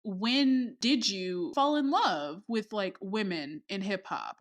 when did you fall in love with like women in hip hop?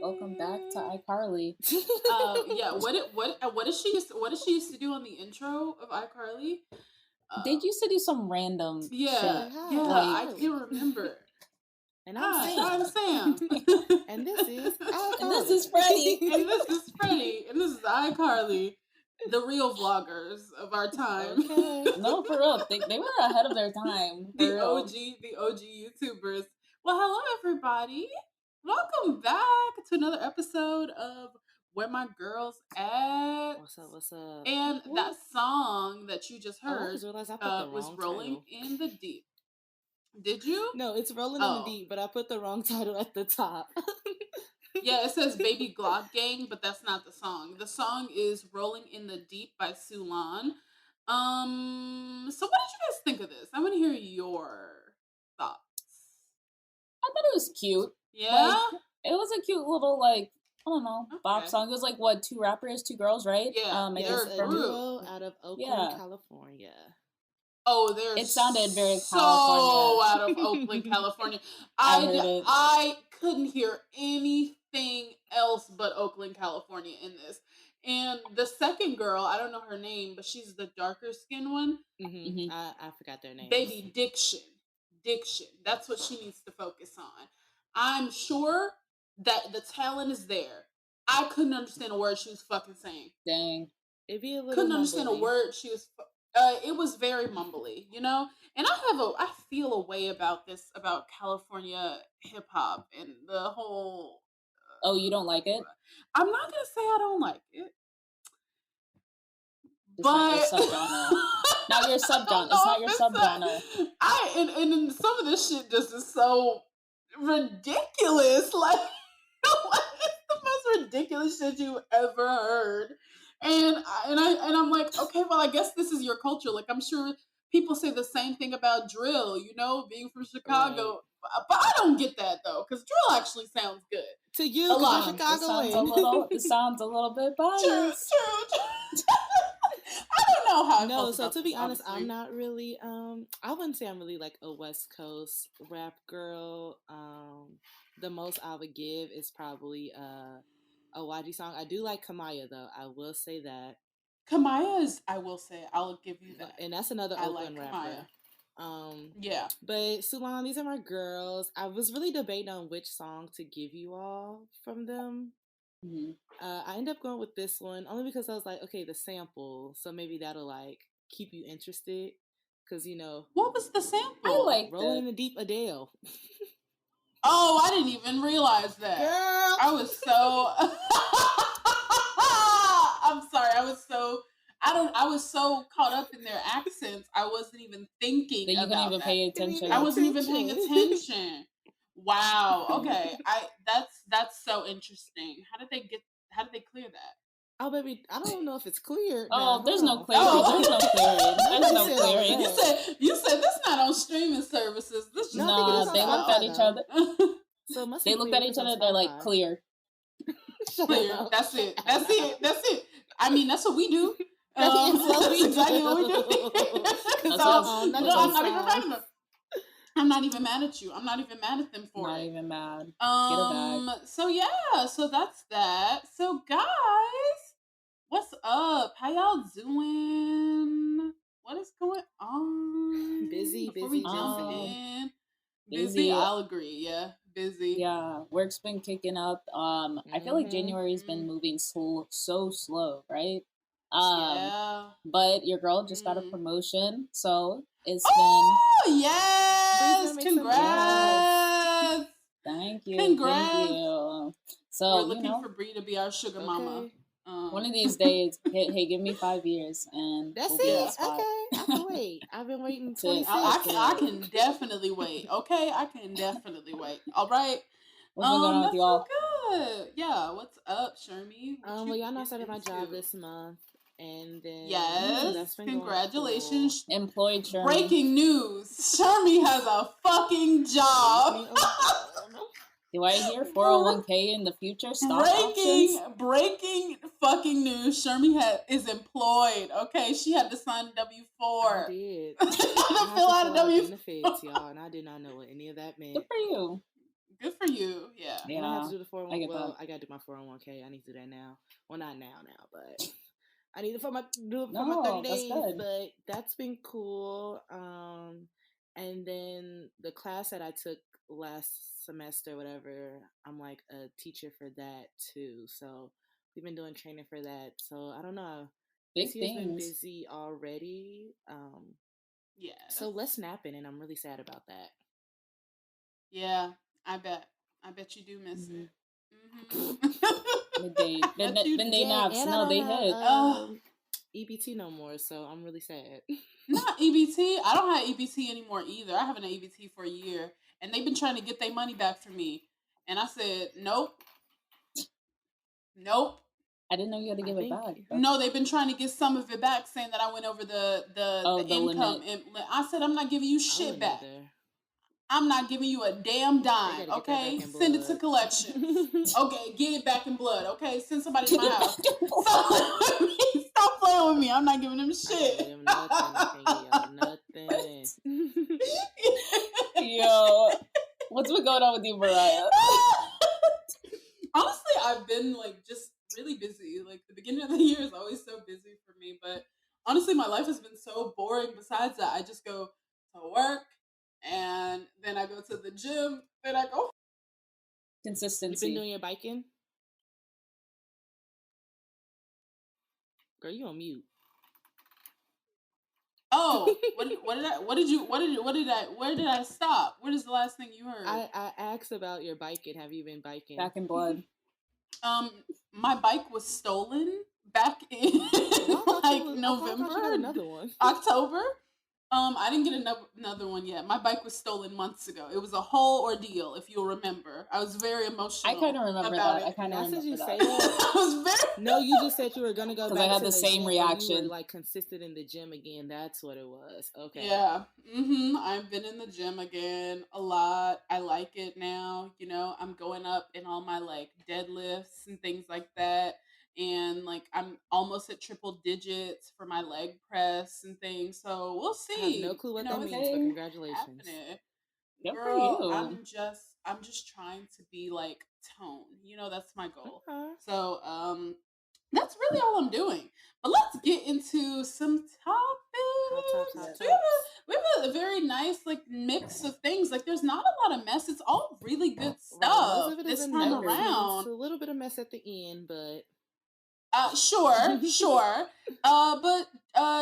Welcome back to iCarly. Yeah, what did she used to do on the intro of iCarly? They used to do some random shit. Yeah, I can't remember. And I'm I'm Sam. And this is iCarly. And this is Freddie. And this is Freddie. And this is iCarly, the real vloggers of our time. Okay. No, for real. They were ahead of their time. The OG YouTubers. Well, hello everybody. Welcome back to another episode of Where My Girls At. What's up? And that song that you just heard was Rolling in the Deep. Did you? No, it's Rolling in the Deep, but I put the wrong title at the top. Yeah, it says Baby Glock Gang, but that's not the song. The song is Rolling in the Deep by Sulan. So what did you guys think of this? I want to hear your thoughts. I thought it was cute. Yeah? Like, it was a cute little, like, I don't know, bop song. It was like, what, 2 rappers, 2 girls, right? Yeah, it's a duo out of Oakland, California. Oh, it sounded very so California. out of Oakland, California. I couldn't hear anything else but Oakland, California in this. And the second girl, I don't know her name, but she's the darker skinned one. Mm-hmm. I forgot their name. Baby Diction. That's what she needs to focus on. I'm sure that the talent is there. I couldn't understand a word she was fucking saying. Dang. It'd be a little couldn't mumbly. Understand a word she was. It was very mumbly, you know. And I feel a way about California hip hop and the whole. Oh, you don't like it? I'm not gonna say I don't like it. It's not your subgenre. Not your subgenre. It's not your subgenre. And some of this shit just is so ridiculous. Like it's the most ridiculous shit you ever heard. And I'm like, okay, well, I guess this is your culture. Like, I'm sure people say the same thing about drill, you know, being from Chicago. Right. But I don't get that, though, because drill actually sounds good. To you, because you're Chicagoan. It sounds a little bit biased. True. I don't know how I felt so about to be this, honest, honestly. I'm not really, I wouldn't say I'm really, like, a West Coast rap girl. The most I would give is probably, a YG song. I do like Kamaya, though. I will say that. Kamaya is, I will say, I'll give you that. And that's another Oakland rapper. Yeah. But Sulan, these are my girls. I was really debating on which song to give you all from them. Mm-hmm. I ended up going with this one only because I was like, okay, the sample, so maybe that'll like keep you interested. Because you know, what was the sample? I like Rolling in the Deep Adele. Oh, I didn't even realize that. Girl, I was so. I'm sorry. I was so caught up in their accents. I wasn't even thinking that you couldn't even pay attention. I wasn't even paying attention. Wow. Okay. That's so interesting. How did they clear that? Oh, baby, I don't know if it's clear. Oh, there's no clearing. There's no clearing. You said this not on streaming services. This they looked at each other. So they looked at each other. They're like, clear. Clear. That's it. I mean, that's what we do. That's exactly what we do. I'm not even mad at you. I'm not even mad at them for it. Not even mad. Get it back. So yeah, so that's that. So guys, what's up? How y'all doing? What is going on? Busy. We jump in. Busy. I'll agree. Yeah, busy. Yeah, work's been kicking up. I feel like January's been moving so slow, right? But your girl just got a promotion, so it's been. Yes! Congrats! Thank you. Congrats! Thank you. So we're looking for Bree to be our sugar mama. One of these days, hey, give me 5 years and that's it. Okay, I can wait. I've been waiting 26. I can definitely wait. Okay, I can definitely wait. All right. What's going on with y'all? Yeah. What's up, Shermie? Well, y'all know I started my job this month, and then yes, that's been congratulations, cool. Employed Shermie. Breaking news: Shermie has a fucking job. Do I hear 401k in the future? Stock options? Breaking fucking news. Shermie is employed. Okay, she had to sign W-4. I did. I had to fill out a W-4. Benefits, y'all, and I did not know what any of that meant. Good for you. Good for you. Yeah. When I have to do the 401k, well, I gotta do my 401k. I need to do that now. Well, not now, but I need to do it for my 30 days. But that's been cool. And then the class that I took last semester, whatever, I'm like a teacher for that too. So we've been doing training for that. So I don't know. This year's been busy already. Yeah. So less napping, and I'm really sad about that. Yeah, I bet you do miss it. Midday naps. No, they hit. EBT no more, so I'm really sad. Not EBT. I don't have EBT anymore either. I haven't had EBT for a year, and they've been trying to get their money back from me, and I said nope. I didn't know you had to give it back. No, they've been trying to get some of it back, saying that I went over the income. I said I'm not giving you shit back. I'm not giving you a damn dime, okay? Send it to collections. Okay, get it back in blood, okay? Send somebody to my house. Stop playing with me. I'm not giving them shit. I nothing. Yo, what's been going on with you, Mariah? Honestly, I've been just really busy. The beginning of the year is always so busy for me, but honestly, my life has been so boring. Besides that, I just go to work, and then I go to the gym, then I go. Consistency. You been doing your biking? Girl, you on mute. Oh, where did I stop? What is the last thing you heard? I asked about your biking. Have you been biking? Back in blood. My bike was stolen back in November, another one. October. I didn't get another one yet. My bike was stolen months ago. It was a whole ordeal, if you'll remember. I was very emotional. I kind of remember that. I kind of remember you that. Say that. I was very. No, you just said you were gonna go back. I had to the same reaction. You were, consistent in the gym again. That's what it was. Okay. Yeah. I've been in the gym again a lot. I like it now. You know, I'm going up in all my deadlifts and things like that. And I'm almost at triple digits for my leg press and things. So we'll see. I have no clue what that means, but congratulations. Good Girl, for you. I'm just trying to be tone. That's my goal. Okay. So that's really all I'm doing. But let's get into some topics. We have a very nice mix of things. There's not a lot of mess. It's all really good stuff this time around. It's a little bit of mess at the end, but sure.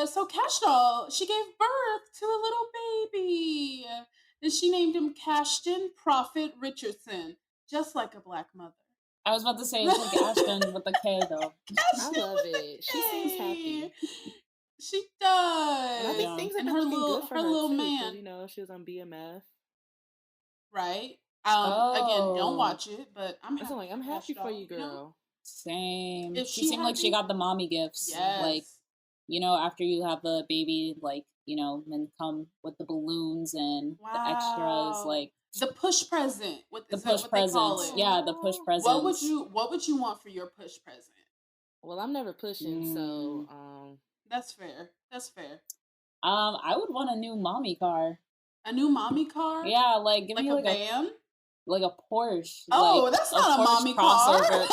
So Cash Doll, she gave birth to a little baby, and she named him Cashton Prophet Richardson, just like a black mother. I was about to say it's like Ashton with a K though. I love it. She seems happy. She does. And I think things are looking good for her little too, man. She was on BMF. Right. Again, don't watch it, but I'm happy for you, girl. Same. She seemed like she got the mommy gifts. Yes. After you have the baby, and come with the balloons and the extras, the push present. The push presents. Yeah, the push presents. What would you want for your push present? Well, I'm never pushing, so that's fair. That's fair. I would want a new mommy car. A new mommy car? Yeah, give me a van. Like a Porsche. Oh, that's not a mommy car. A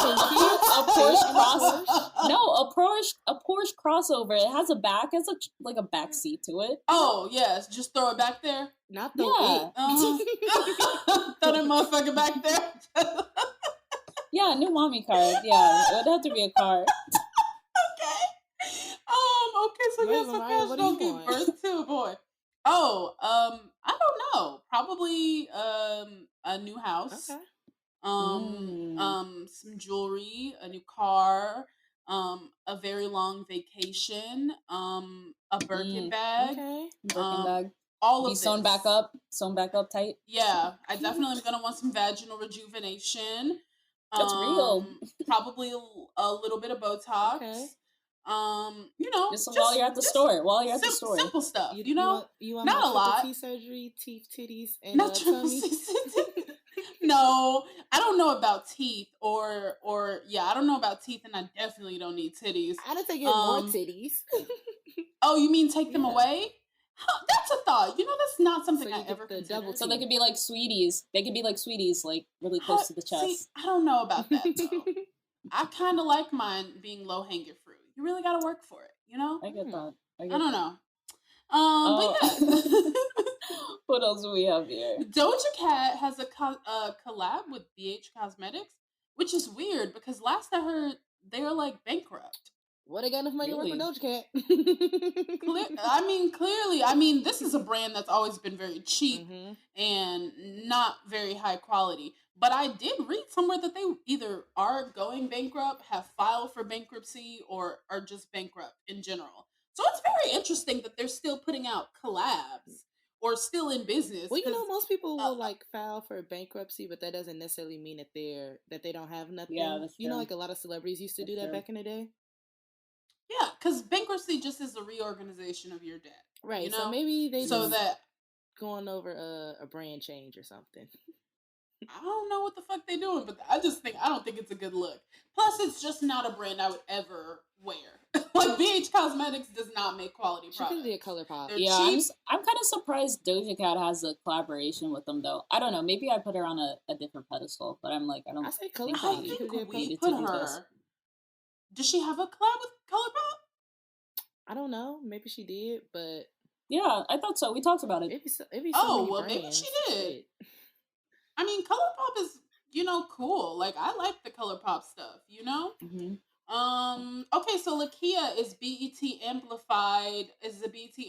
Porsche crossover. No, a Porsche crossover. It has a back. It's a back seat to it. Oh yes, just throw it back there. Not the throw that motherfucker back there. Yeah, new mommy car. Yeah, it would have to be a car. Okay. Okay. So yes, Cash Doll gave birth to a boy. Oh, I don't know. Probably a new house. Okay. Some jewelry, a new car, a very long vacation, a Birkin bag. Okay. Birkin bag. All of this. Sewn back up tight. Yeah, I definitely am gonna want some vaginal rejuvenation. That's real. Probably a little bit of Botox. Okay. Just while you're at the store. While you're at the store. Simple stuff. You want not my a lot. T surgery, teeth, titties, and Not tummy. No, I don't know about teeth or I don't know about teeth, and I definitely don't need titties. I don't think more titties. Oh, you mean take them away? That's a thought. That's not something I ever the considered. double So they could be like sweeties. They could be like sweeties, like really close to the chest. See, I don't know about that though. I kind of like mine being low hanging fruit. You really got to work for it, I get that. I don't know. Oh. But yeah. What else do we have here? Doja Cat has a collab with BH Cosmetics, which is weird because last I heard they are like bankrupt. What, they got enough money to work with Doja Cat? Clearly. This is a brand that's always been very cheap and not very high quality. But I did read somewhere that they either are going bankrupt, have filed for bankruptcy, or are just bankrupt in general. So it's very interesting that they're still putting out collabs or still in business. Well, most people will like file for bankruptcy, but that doesn't necessarily mean that they don't have nothing. Yeah, that's true. Like a lot of celebrities used to do that back in the day. Yeah, because bankruptcy just is a reorganization of your debt. Right. So maybe they going over a brand change or something. I don't know what the fuck they doing, but I don't think it's a good look. Plus, it's just not a brand I would ever wear. Like BH Cosmetics does not make quality products. She could be a color pop. They're cheap. I'm kind of surprised Doja Cat has a collaboration with them though. I don't know. Maybe I put her on a different pedestal, but I'm like, I don't. I say color pop. I think we put her. Does she have a collab with ColourPop? I don't know. Maybe she did, but yeah, I thought so. We talked about it. Maybe she did. I mean, ColourPop is cool. Like I like the ColourPop stuff. Mm-hmm. Okay, so Lakia is the BET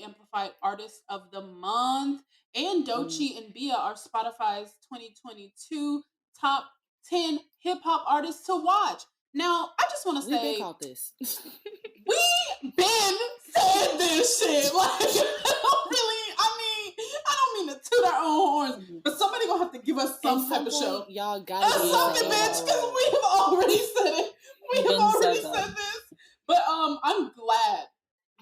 Amplified Artist of the Month, and Doechii and Bia are Spotify's 2022 top 10 hip hop artists to watch. Now, I just want to say, we been called this. We been said this shit. Like, I don't mean to toot our own horns, but somebody gonna have to give us some type of show. Y'all gotta something, bitch, because we have already said it. We have already said this. But I'm glad,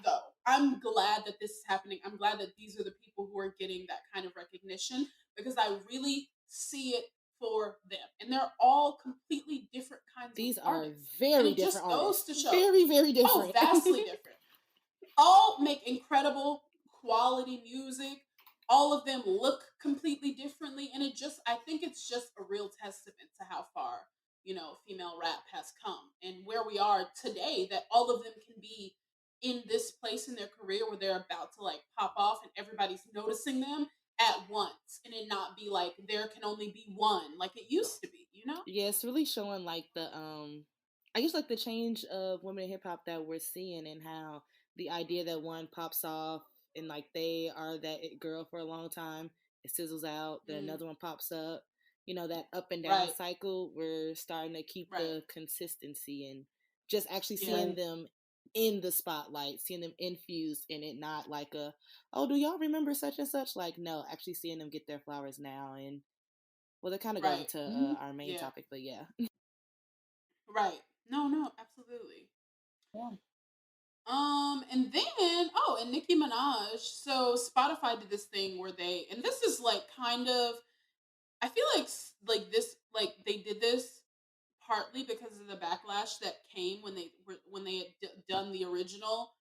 though. I'm glad that this is happening. I'm glad that these are the people who are getting that kind of recognition, because I really see it for them. And they're all completely different kinds of artists. These are very different artists. Goes to show. Very, very different. Oh, vastly different. All make incredible quality music. All of them look completely differently. And I think it's just a real testament to how far, female rap has come and where we are today, that all of them can be in this place in their career where they're about to like pop off and everybody's noticing them at once, and it not be like there can only be one like it used to be, Yeah, it's really showing like the I guess like the change of women in hip hop that we're seeing, and how the idea that one pops off and like they are that girl for a long time, it sizzles out, then another one pops up. That up and down cycle, we're starting to keep the consistency and just actually seeing them in the spotlight, seeing them infused in it, not like do y'all remember such and such? Like, no, actually seeing them get their flowers now. And well, they're kind of going to our main topic, but yeah. Right. No, absolutely. Yeah. And then, and Nicki Minaj. So Spotify did this thing where and this is like kind of, I feel like this, like they did this partly because of the backlash that came when they had done the original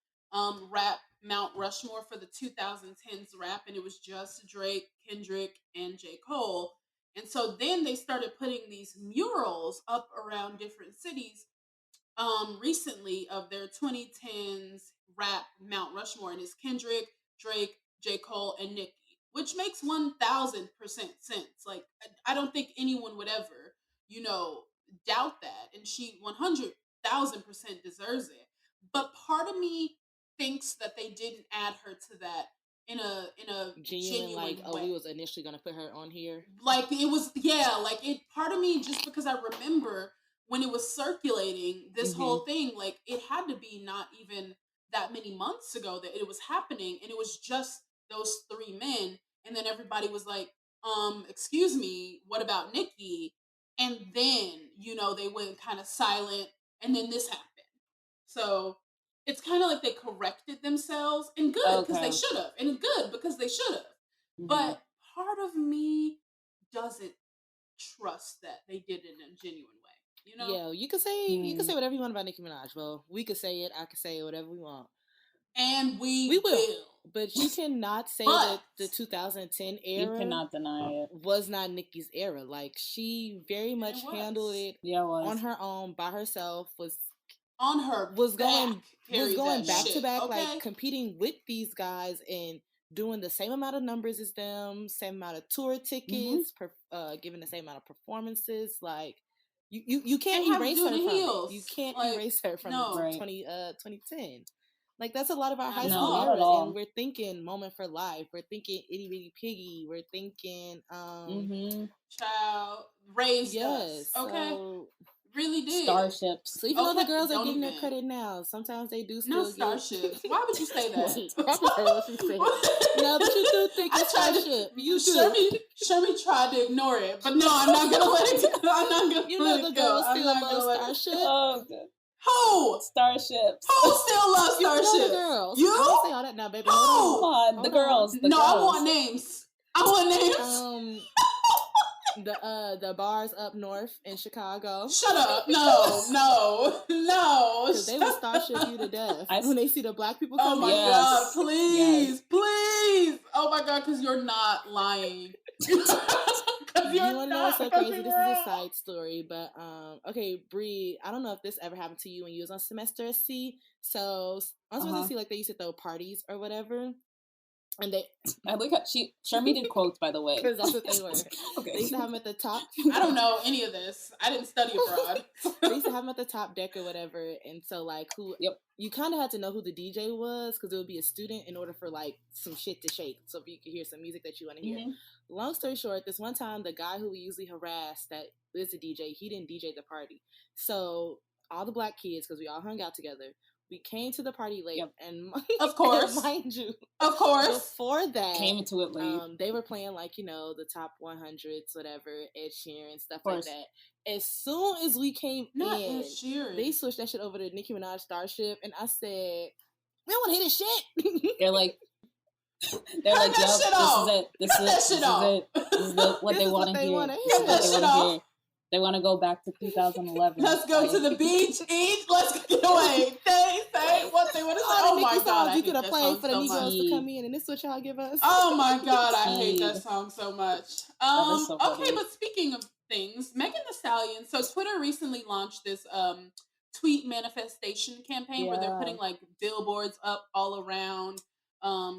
rap Mount Rushmore for the 2010s rap, and it was just Drake, Kendrick, and J. Cole. And so then they started putting these murals up around different cities recently of their 2010s rap Mount Rushmore, and it's Kendrick, Drake, J. Cole, and Nicki, which makes 1000% sense. Like, I don't think anyone would ever, doubt that, and she 100,000% deserves it. But part of me thinks that they didn't add her to that in a genuine like, way. We was initially gonna put her on here. Like it was, part of me, just because I remember when it was circulating, this whole thing, like it had to be not even that many months ago that it was happening, and it was just those three men, and then everybody was like, excuse me, what about Nicki? and then, you know, they went kind of silent, and then this happened. So it's kind of like they corrected themselves, and good because they should have, and good because they should have. Mm-hmm. But part of me doesn't trust that they did it in a genuine way. You know? Yeah, you can say whatever you want about Nicki Minaj. Well, we could say it. I could say whatever we want, and we will. But you cannot say that the 2010 era, you cannot deny it, was not Nicki's era. Like, she very much handled it on her own, by herself. Was going back to back, like competing with these guys and doing the same amount of numbers as them, same amount of tour tickets, giving the same amount of performances. Like, you can't erase her from it. You can't erase her from 2010. Like, that's a lot of our high school era, and we're thinking Moment for Life. We're thinking Itty Bitty Piggy. We're thinking Child raised us. Okay. So, really did. Starships. So even though the girls are getting their credit now, sometimes they do still Starships. Why would you say that? No, but you do think it's Starship. You do. Shermy tried to ignore it, but no, I'm not gonna let it go. I'm not gonna. You know the girls still love Starship. Oh, good. Who? Starships. Who still loves Starships? You know the girls. You? I don't say all that now, baby. Come on, the girls. No, I want names. I want names. The bars up north in Chicago. Shut up! No. Because they will Starship you to death when they see the black people come. Oh my God! Please. Oh my God! Because you're not lying. You want to know what's so crazy? This is a side story, but okay, Bree. I don't know if this ever happened to you when you was on semester at C. So on semester C, like they used to throw parties or whatever. And I look at Shermy did quotes, by the way. Because that's what they were. Okay. They used to have them at the top. I don't know any of this. I didn't study abroad. They used to have them at the top deck or whatever. And so, like, you kind of had to know who the DJ was because it would be a student in order for, like, some shit to shake. So if you could hear some music that you want to hear. Long story short, this one time, the guy who we usually harass that is the DJ, he didn't DJ the party. So all the black kids, because we all hung out together, we came to the party late, and of course, mind you, before that, came into it late. They were playing, like, you know, the top 100s, whatever, Ed Sheeran, stuff like that. As soon as we came in, they switched that shit over to Nicki Minaj Starship, and I said, "We don't want to hear this shit." They're like, "Yup, this is it. This is what they want to hear. Cut that shit off." They want to go back to 2011. Let's go to the beach, eat, let's get away. Say what they want to say. Oh my God, you could have played for the Negroes to come in, and this is what y'all give us. Oh my God, I hate that song so much. Okay, but speaking of things, Megan Thee Stallion. So Twitter recently launched this tweet manifestation campaign where they're putting like billboards up all around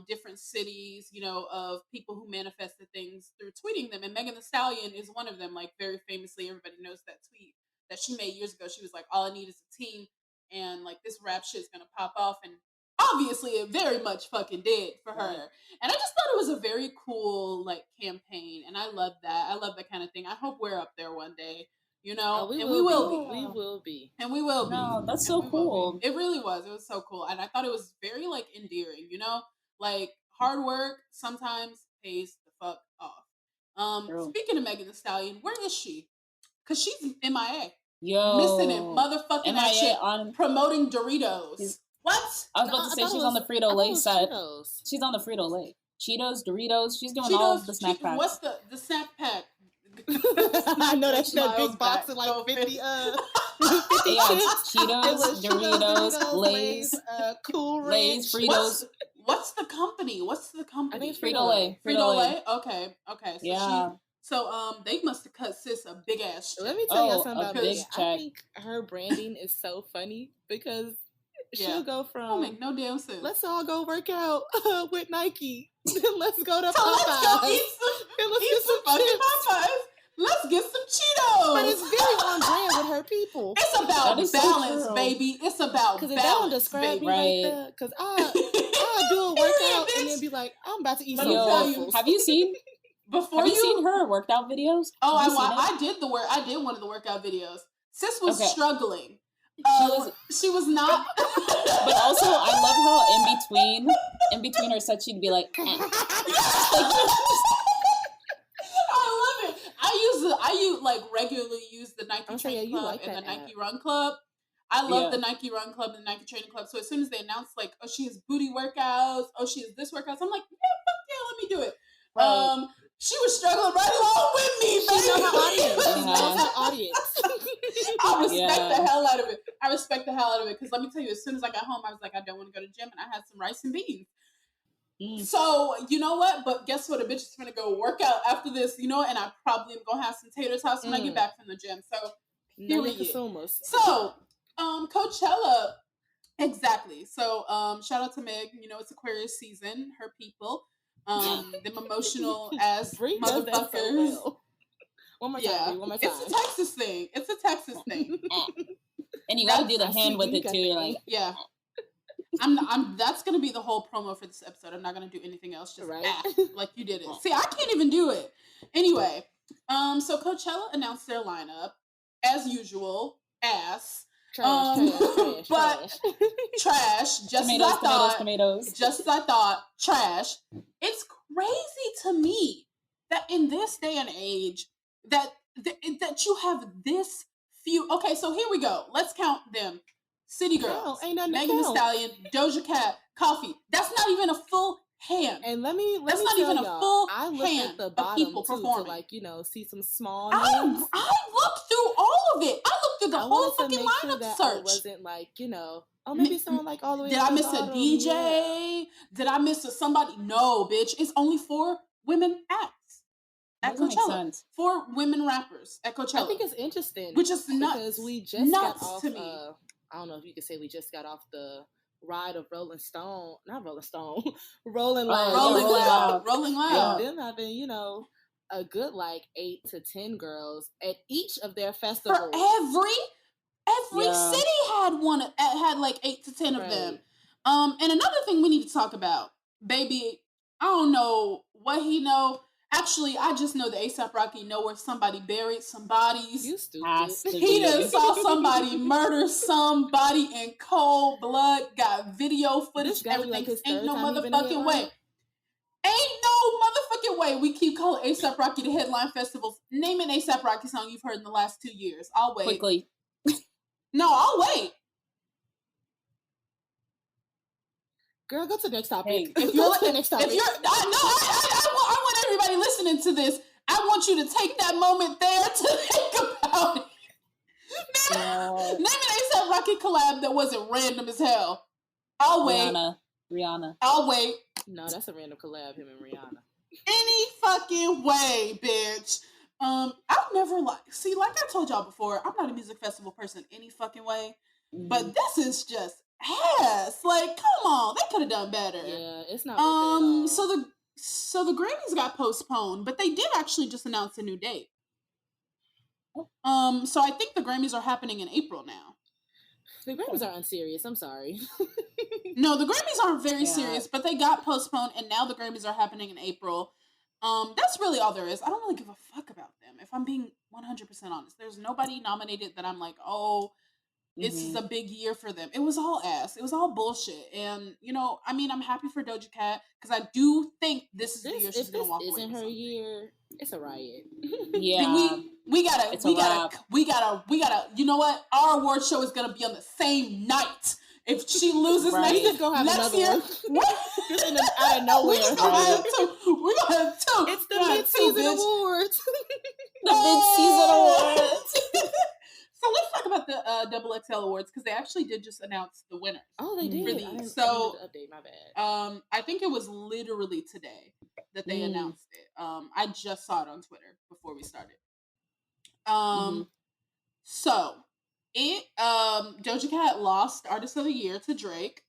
different cities, you know, of people who manifested things through tweeting them. And Megan Thee Stallion is one of them. Like, very famously, everybody knows that tweet that she made years ago. She was like, all I need is a team, and like this rap shit's gonna pop off. And obviously it very much fucking did for her. And I just thought it was a very cool like campaign, and I love that. I love that kind of thing. I hope we're up there one day. You know, we will be. No, that's so cool. It really was. It was so cool. And I thought it was very, like, endearing, you know? Like, hard work sometimes pays the fuck off. Speaking of Megan Thee Stallion, where is she? Because she's MIA. Missing it. Motherfucking that shit. Promoting Doritos. What? I was about to say she's on the Frito-Lay side. She's on the Frito-Lay. Cheetos, Doritos. She's doing all of the snack packs. What's the snack pack? I know that's that big box of like 50 Cheetos, Doritos, Lay's, Cool Ranch, Fritos. What's the company? I think it's Frito-Lay. Frito-Lay? Okay. So they must have cut sis a big ass check. Let me tell you something about Megan. I think her branding is so funny because she'll go from don't make no damn sense. Let's all go work out with Nike. Let's go to Popeyes. Let's go eat some fucking Popeyes. Let's get some Cheetos. But it's very on brand with her people. It's about balance, baby. It's about balance. Because if that don't describe me like that, because I do a workout and then be like, I'm about to eat some waffles. Have you seen seen her worked out videos? Oh, I did I did one of the workout videos. Sis was struggling. She was not. But also, I love how in between her sets, she'd be like, I love it. I regularly use the Nike Training Club like and the app. Nike Run Club. I love the Nike Run Club and the Nike Training Club. So as soon as they announce like, oh, she has booty workouts, oh, she has this workouts, I'm like, yeah, fuck yeah, let me do it. Right. She was struggling right along with me. She knows her audience. She knows her audience. I respect the hell out of it. I respect the hell out of it because let me tell you, as soon as I got home, I was like, I don't want to go to the gym, and I had some rice and beans. So you know what? But guess what? A bitch is gonna go work out after this, you know, and I probably am gonna have some tater tots when I get back from the gym. So consumers. So Coachella, exactly. So shout out to Meg. You know, it's Aquarius season. Her people, them emotional as motherfuckers. So one more time. It's a Texas thing. It's a Texas thing. And you gotta do the hand with it too. You're like, yeah. I'm that's gonna be the whole promo for this episode. I'm not gonna do anything else, just act like you did it. See, I can't even do it. Anyway, so Coachella announced their lineup as usual. Ass. Trash. Trash. Just tomatoes, as I thought. Tomatoes. Just as I thought. Trash. It's crazy to me that in this day and age that you have this few. Okay, so here we go. Let's count them. City Girls, Megan Thee Stallion, Doja Cat, Coffee. That's not even a full hand. And let me that's not even a full I looked hand at the bottom of people too, performing. To like, you know, see some small names. I looked through all of it. I looked through the whole fucking lineup that search. It wasn't like, you know, maybe someone like all the way. Did I miss a DJ? Yeah. Did I miss somebody? No, bitch. It's only 4 women acts at Coachella. 4 women rappers at Coachella. I think it's interesting, which is nuts because we just got off. To me. I don't know if you could say we just got off the ride of Rolling Loud. Rolling Loud. And them having, you know, a good like 8 to 10 girls at each of their festivals. For every city had one. Had like 8 to 10 of them. And another thing we need to talk about, baby. I don't know what he know. Actually, I just know that A$AP Rocky know where somebody buried some bodies. You stupid. He done saw somebody murder somebody in cold blood, got video footage, everything. Like ain't no motherfucking way. Ain't no motherfucking way we keep calling A$AP Rocky to headline festivals. Name an A$AP Rocky song you've heard in the last 2 years. I'll wait. Quickly. No, I'll wait. Girl, go to the next topic. Hey, if you're the next topic. I want everybody listening to this. I want you to take that moment there to think about it. Name an A$AP Rocky collab that wasn't random as hell. I'll wait. Rihanna. I'll wait. No, that's a random collab, him and Rihanna. Any fucking way, bitch. I'll never see, like I told y'all before, I'm not a music festival person any fucking way. Mm-hmm. But this is just ass. Like, come on, they could have done better. Yeah, it's not worth it. So the Grammys got postponed, but they did actually just announce a new date. So I think the Grammys are happening in April now. The Grammys are unserious. I'm sorry. No, the Grammys aren't very serious, but they got postponed, and now the Grammys are happening in April. That's really all there is. I don't really give a fuck about them, if I'm being 100% honest. There's nobody nominated that I'm like, oh, this is a big year for them. It was all ass. It was all bullshit. And, you know, I mean, I'm happy for Doja Cat because I do think this is the year she's going to walk away. If this isn't her year, it's a riot. Yeah. We gotta, you know what? Our award show is going to be on the same night. If she loses next year, out of nowhere. We're going to have 2. It's the mid-season awards. The mid-season awards. So let's talk about the Double XL Awards because they actually did just announce the winners. Oh, they did. For these. I need so to update, my bad. I think it was literally today that they announced it. I just saw it on Twitter before we started. So it Doja Cat lost Artist of the Year to Drake.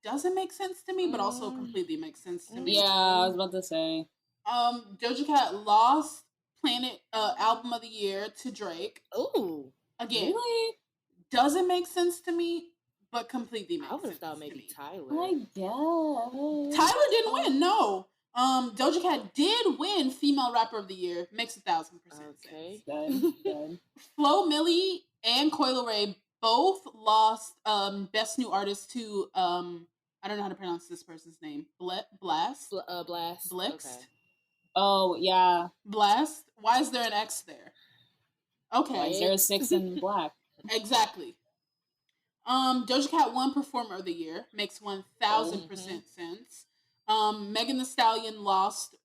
Doesn't make sense to me, but also completely makes sense to me. Yeah, I was about to say. Doja Cat lost Planet Album of the Year to Drake. Ooh. Again. Really? Doesn't make sense to me, but completely makes sense. I would have thought maybe Tyler. I guess. Tyler didn't win, no. Doja Cat did win Female Rapper of the Year. Makes 1,000% sense. Good. Flo Milli and Coi Leray both lost Best New Artist to I don't know how to pronounce this person's name. Blast. Blast. Blixt. Okay. Oh yeah. Blast. Why is there an X there? Okay. Why is there a 6 in black? Exactly. Doja Cat won Performer of the Year. Makes 1000% sense. Megan Thee Stallion lost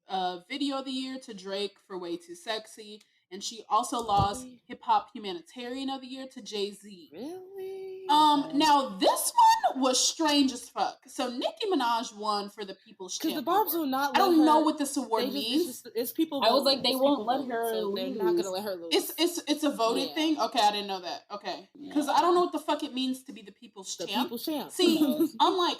Video of the Year to Drake for Way Too Sexy. And she also lost Hip Hop Humanitarian of the Year to Jay-Z. Really? Now this one was strange as fuck. So Nicki Minaj won for the People's Champ. Because the Barbs will not. I don't know what this award means. It's people. I was like, they won't let her so lose. They're not gonna let her lose. It's a voted thing. Okay, I didn't know that. Okay, because I don't know what the fuck it means to be the People's Champ. People's Champ. See, unlike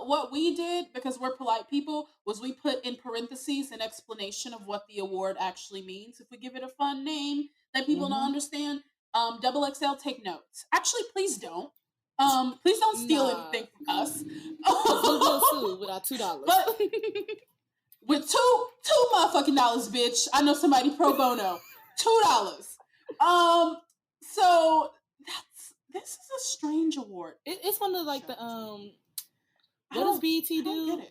what we did, because we're polite people, was we put in parentheses an explanation of what the award actually means. If we give it a fun name that people don't understand, Double XL, take notes. Actually, please don't. Please don't steal anything from us. We'll go sue with our $2. But with two motherfucking dollars, bitch. I know somebody pro bono. $2. So this is a strange award. It's one of like the what does BET do?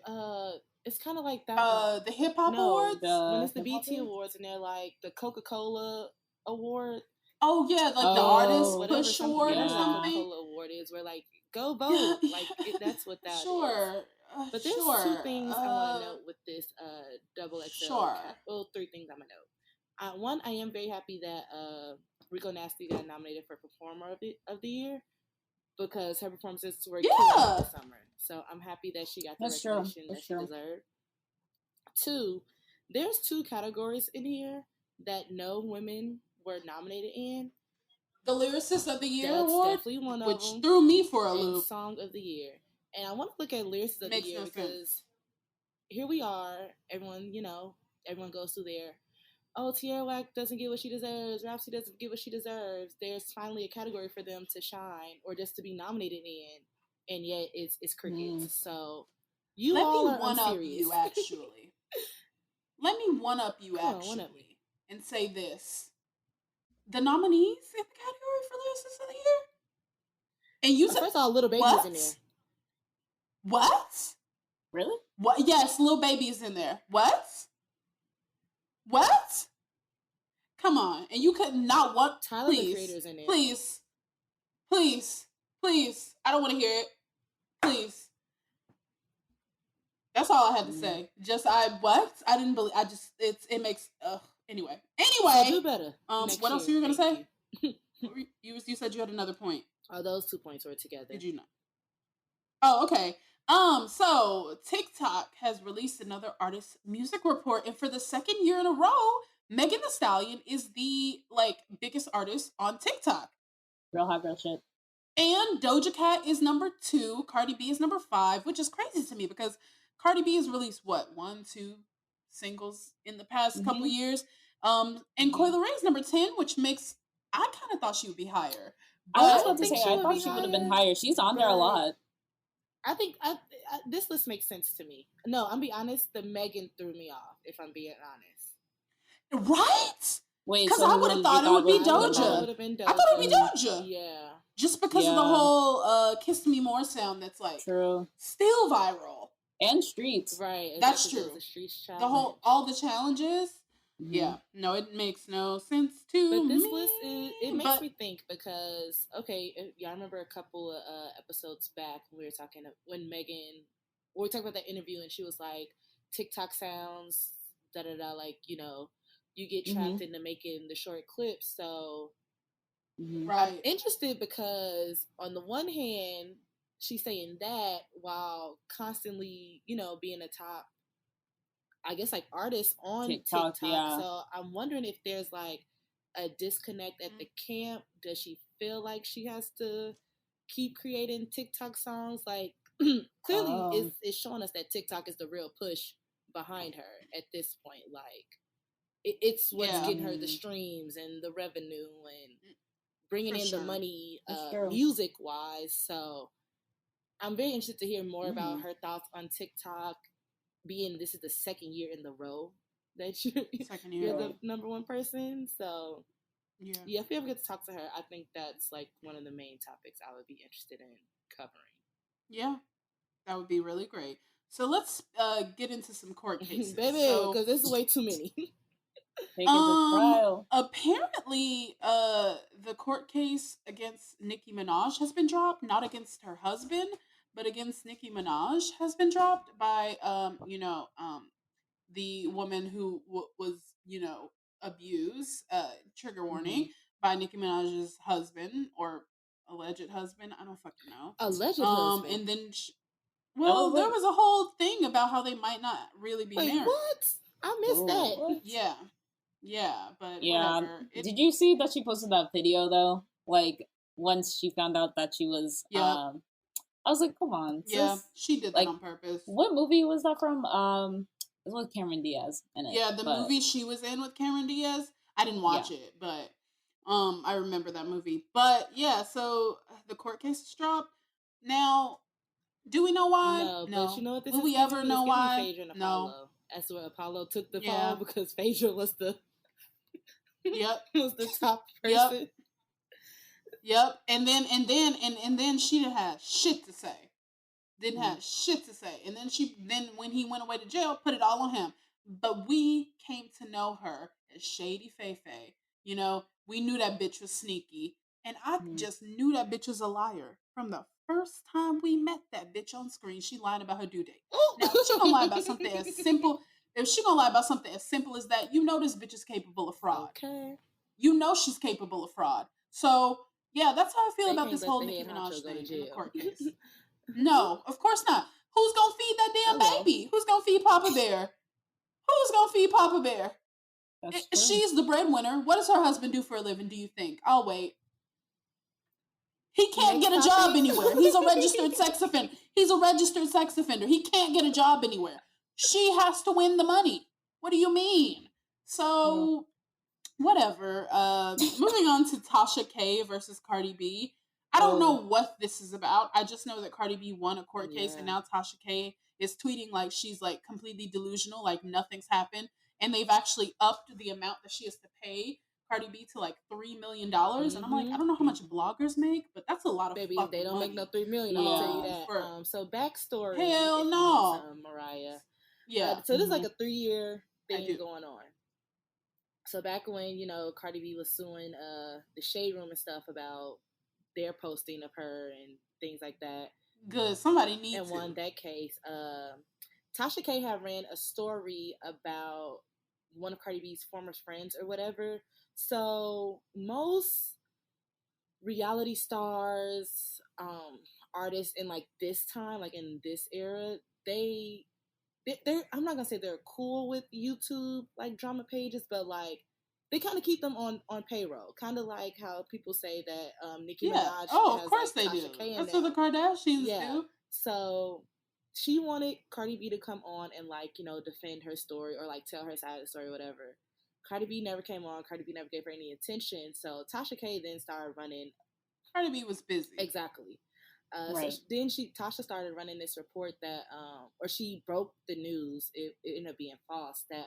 It's kind of like that. The hip hop awards. When it's the BET awards and they're like the Coca-Cola award. Oh yeah, like the artist push award or something. Coca-Cola award is where like go vote. Like that's what that is. But there's two things I want to note with this Double XL. Sure. Well, three things I'm gonna note. One, I am very happy that Rico Nasty got nominated for Performer of the Year because her performances were killer this summer. So I'm happy that she got the recognition that she deserved. Two, there's two categories in here that no women were nominated in. The Lyricist of the Year That's award, definitely one of which them, threw me for a loop. Song of the Year. And I want to look at Lyricist of the Year because here we are. Everyone goes through there. Oh, Tierra Whack doesn't get what she deserves. Rhapsody doesn't get what she deserves. There's finally a category for them to shine or just to be nominated in, and yet it's crickets. So you Let all me are one unserious. up you actually. Let me one up you actually and say this: the nominees in the category for Lyricist of the Year, and you said first of all, Little Baby's in there. What? Really? What? Yes, Lil Baby is in there. What? What? Come on. And you could not want Tyler the Creator's in there. Please. Please. Please. I don't want to hear it. Please. That's all I had to say. I didn't believe it makes anyway. So do better. What else were you gonna say? You said you had another point. Oh, those 2 points were together. Did you not? Oh, okay. So TikTok has released another artist music report, and for the second year in a row, Megan Thee Stallion is the biggest artist on TikTok. Real hot girl shit. And Doja Cat is number 2, Cardi B is number 5, which is crazy to me because Cardi B has released 1, 2 singles in the past couple years. And Coi Leray is number 10, which makes I kind of thought she would be higher. But I was about to say I thought she would have been higher. She's on there a lot. I think this list makes sense to me. No, I'm be honest. The Megan threw me off. If I'm being honest, right? Wait, because I would have thought it would be Doja. I thought it would be Doja. Yeah, just because of the whole "Kiss Me More" sound that's true, still viral and streets. Right, that's true. The streets challenge. All the challenges. Mm-hmm. Yeah, no, it makes no sense to But this me. list makes me think because y'all remember a couple of episodes back when we were talking when Megan, we were talking about that interview and she was like TikTok sounds, you get trapped into making the short clips. So right, I'm interested because on the one hand she's saying that while constantly being a top, I guess artists on TikTok. Yeah. So I'm wondering if there's a disconnect at the camp. Does she feel like she has to keep creating TikTok songs? Clearly it's showing us that TikTok is the real push behind her at this point. It's what's getting her the streams and the revenue and bringing in the money music wise. So I'm very interested to hear more about her thoughts on TikTok. Being this is the second year in the row that you're the number one person. So yeah, if you ever get to talk to her, I think that's one of the main topics I would be interested in covering. Yeah, that would be really great. So let's get into some court cases, baby, because this is way too many. Take it to trial. Apparently, the court case against Nicki Minaj has been dropped, not against her husband, but against Nicki Minaj has been dropped by, the woman who was, abused, trigger warning, by Nicki Minaj's husband or alleged husband. I don't fucking know. Alleged husband. And then, there was a whole thing about how they might not really be married. What? I missed that. What? Yeah, but yeah. whatever. Did you see that she posted that video though? Like once she found out that she was, I was like, come on. Yeah, she did that on purpose. What movie was that from? It was with Cameron Diaz in it. Yeah, the movie she was in with Cameron Diaz. I didn't watch it, but I remember that movie. But yeah, so the court case is dropped. Now, do we know why? No. But you know what this Will we ever know why? Phaedra and Apollo. That's where Apollo took the fall because Phaedra was the was the top person. Yep. And then she didn't have shit to say. Didn't have shit to say. And then when he went away to jail, put it all on him. But we came to know her as Shady Feifei. You know, we knew that bitch was sneaky. And I just knew that bitch was a liar from the first time we met that bitch on screen. She lied about her due date. Now, if she gonna lie about something as simple, as that, you know this bitch is capable of fraud. Okay. You know she's capable of fraud. So, yeah, that's how I feel about this whole Nicki Minaj thing in the court case. No, of course not. Who's gonna feed that damn baby? Who's gonna feed Papa Bear? Who's gonna feed Papa Bear? She's the breadwinner. What does her husband do for a living, do you think? I'll wait. He can't get a job anywhere. He's a registered sex offender. He can't get a job anywhere. She has to win the money. What do you mean? So, whatever. Moving on to Tasha K versus Cardi B. I don't know what this is about. I just know that Cardi B won a court case, and now Tasha K is tweeting like she's like completely delusional, like nothing's happened, and they've actually upped the amount that she has to pay Cardi B to like $3 million. And I'm like, I don't know how much bloggers make, but that's a lot of baby. Fucking they don't money. make no $3 million. I'll tell you that. So backstory. Hell no, Mariah. Yeah. So this is like a 3-year thing going on. So back when Cardi B was suing the Shade Room and stuff about their posting of her and things like that. Good. Somebody needs and won that case. Tasha K had ran a story about one of Cardi B's former friends or whatever. So most reality stars, artists in like this time, like in this era, they're I'm not gonna say they're cool with YouTube like drama pages, but like they kind of keep them on payroll, kind of like how people say that Nicki Minaj. Of course they do. That's what the Kardashians do. So she wanted Cardi B to come on and like defend her story or like tell her side of the story or whatever. Cardi B never came on. Cardi B never gave her any attention. So Tasha K then started running. Cardi B was busy. Exactly. So then Tasha started running this report that, or she broke the news. It ended up being false that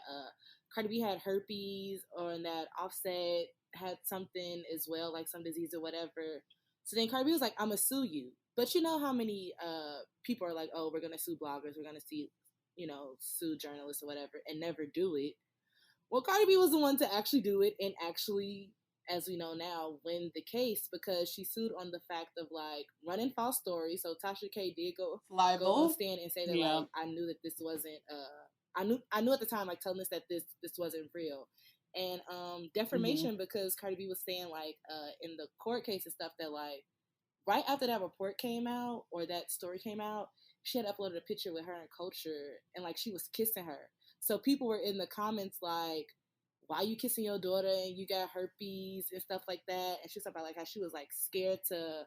Cardi B had herpes, or that Offset had something as well, like some disease or whatever. So then Cardi B was like, "I'm gonna sue you." But you know how many people are like, "Oh, we're gonna sue bloggers. We're gonna sue journalists or whatever," and never do it. Well, Cardi B was the one to actually do it and actually, as we know now, win the case because she sued on the fact of like running false stories. So Tasha K did go on stand and say that like I knew that this wasn't I knew at the time like telling us that this wasn't real. And defamation because Cardi B was saying like in the court case and stuff that like right after that report came out or that story came out, she had uploaded a picture with her and Culture and like she was kissing her. So people were in the comments like, why are you kissing your daughter and you got herpes and stuff like that? And she was talking about like how she was like scared to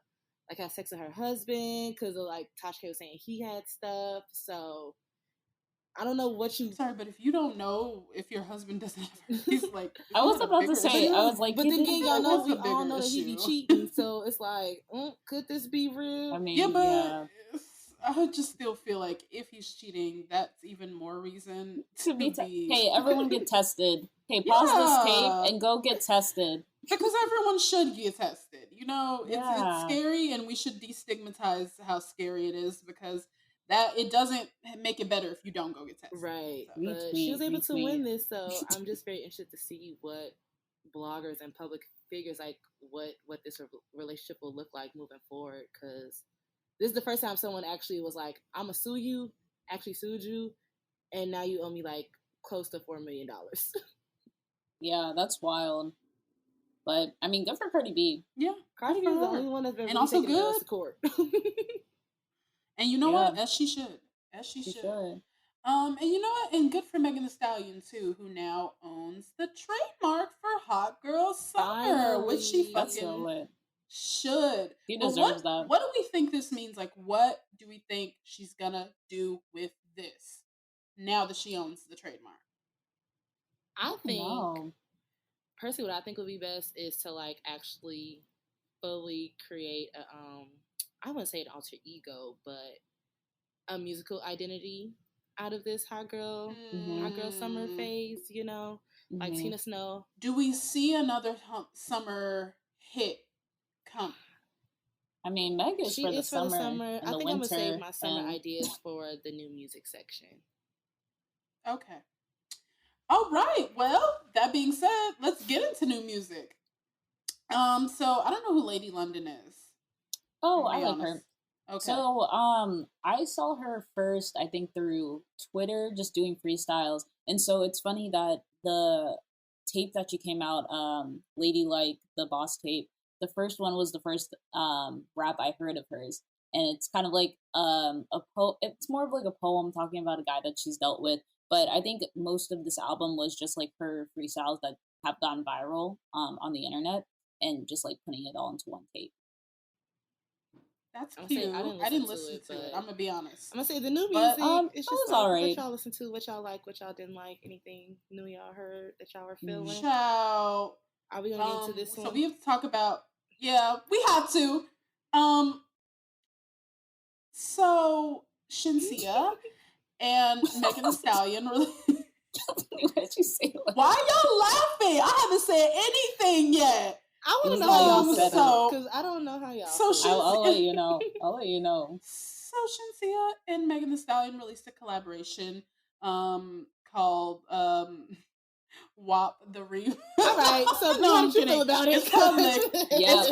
like have sex with her husband because of like Tasha K was saying he had stuff. So I don't know what you. Sorry, but if you don't know if your husband doesn't have herpes, like I was about to say, I was like, but then again, y'all know we all know that he be cheating. So it's like, could this be real? I mean, but I just still feel like if he's cheating, that's even more reason to be. Hey, everyone get tested. Hey, pause this tape and go get tested. Because everyone should get tested. It's scary, and we should destigmatize how scary it is because that it doesn't make it better if you don't go get tested. Right. So. But she was able to win this, so I'm just very interested to see what bloggers and public figures, like what this relationship will look like moving forward, because this is the first time someone actually was like, I'm gonna sue you, actually sued you, and now you owe me like close to $4 million. Yeah, that's wild. But I mean, good for Cardi B. Yeah, Cardi B is the only one that's been and also taking good to court. And you know what? As she should. As she should. And you know what? And good for Megan Thee Stallion too, who now owns the trademark for Hot Girl Summer, Finally. which she fucking should. She deserves that. What do we think this means? Like, what do we think she's gonna do with this now that she owns the trademark? I think personally, what I think would be best is to like actually fully create a I wouldn't say an alter ego, but a musical identity out of this hot girl summer phase, you know, like Tina Snow. Do we see another summer hit come? I mean, Meg is for the summer. I think I'm gonna save my summer ideas for the new music section. Okay. All right. Well, that being said, let's get into new music. So I don't know who Lady London is. Oh, I like her. Okay. So, I saw her first, I think, through Twitter, just doing freestyles. And so it's funny that the tape that she came out, Ladylike, the Boss tape, the first one was the first rap I heard of hers. And it's kind of like it's more of like a poem talking about a guy that she's dealt with. But I think most of this album was just like her freestyles that have gone viral on the internet and just like putting it all into one tape. That's cute. I didn't listen to it. I'm gonna be honest. I'm gonna say the new music. It's just like, alright. What y'all listen to, what y'all like, what y'all didn't like, anything new y'all heard that y'all were feeling. Child. Are we gonna get into this one? So we have to talk about. Yeah, we have to. So Shinsia and Megan Thee Stallion really. What you say? Why y'all laughing? I haven't said anything yet. I want to know how y'all said it, because I don't know how y'all. So I'll let you know. So Shinsia and Megan Thee Stallion released a collaboration called WAP the Re. All right, so how did you feel about it? It's public. Yeah,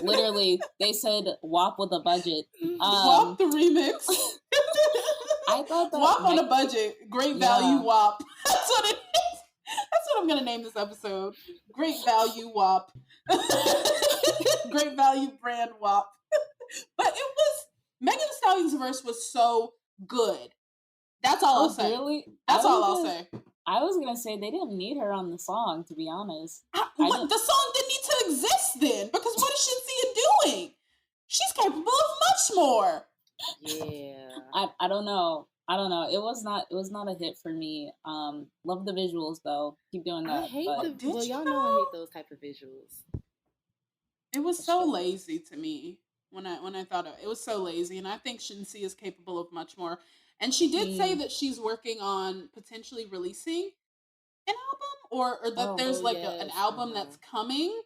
literally, they said WAP with a budget. WAP the remix. I thought that WAP on a budget, great value WAP. That's what it is. That's what I'm gonna name this episode. Great value WAP. Great value brand WAP. But it was Megan Thee Stallion's verse was so good. That's all I'll say. Really? That's all I'll say. I was gonna say they didn't need her on the song, to be honest. The song didn't need to exist then, because what is Shinsia doing? She's capable of much more. Yeah. I don't know. It was not a hit for me. Love the visuals though. Keep doing that. I hate y'all know I hate those type of visuals. It was so lazy to me when I thought of it. It was so lazy, and I think Shinsia is capable of much more. And she did say that she's working on potentially releasing an album, or that there's an album that's coming.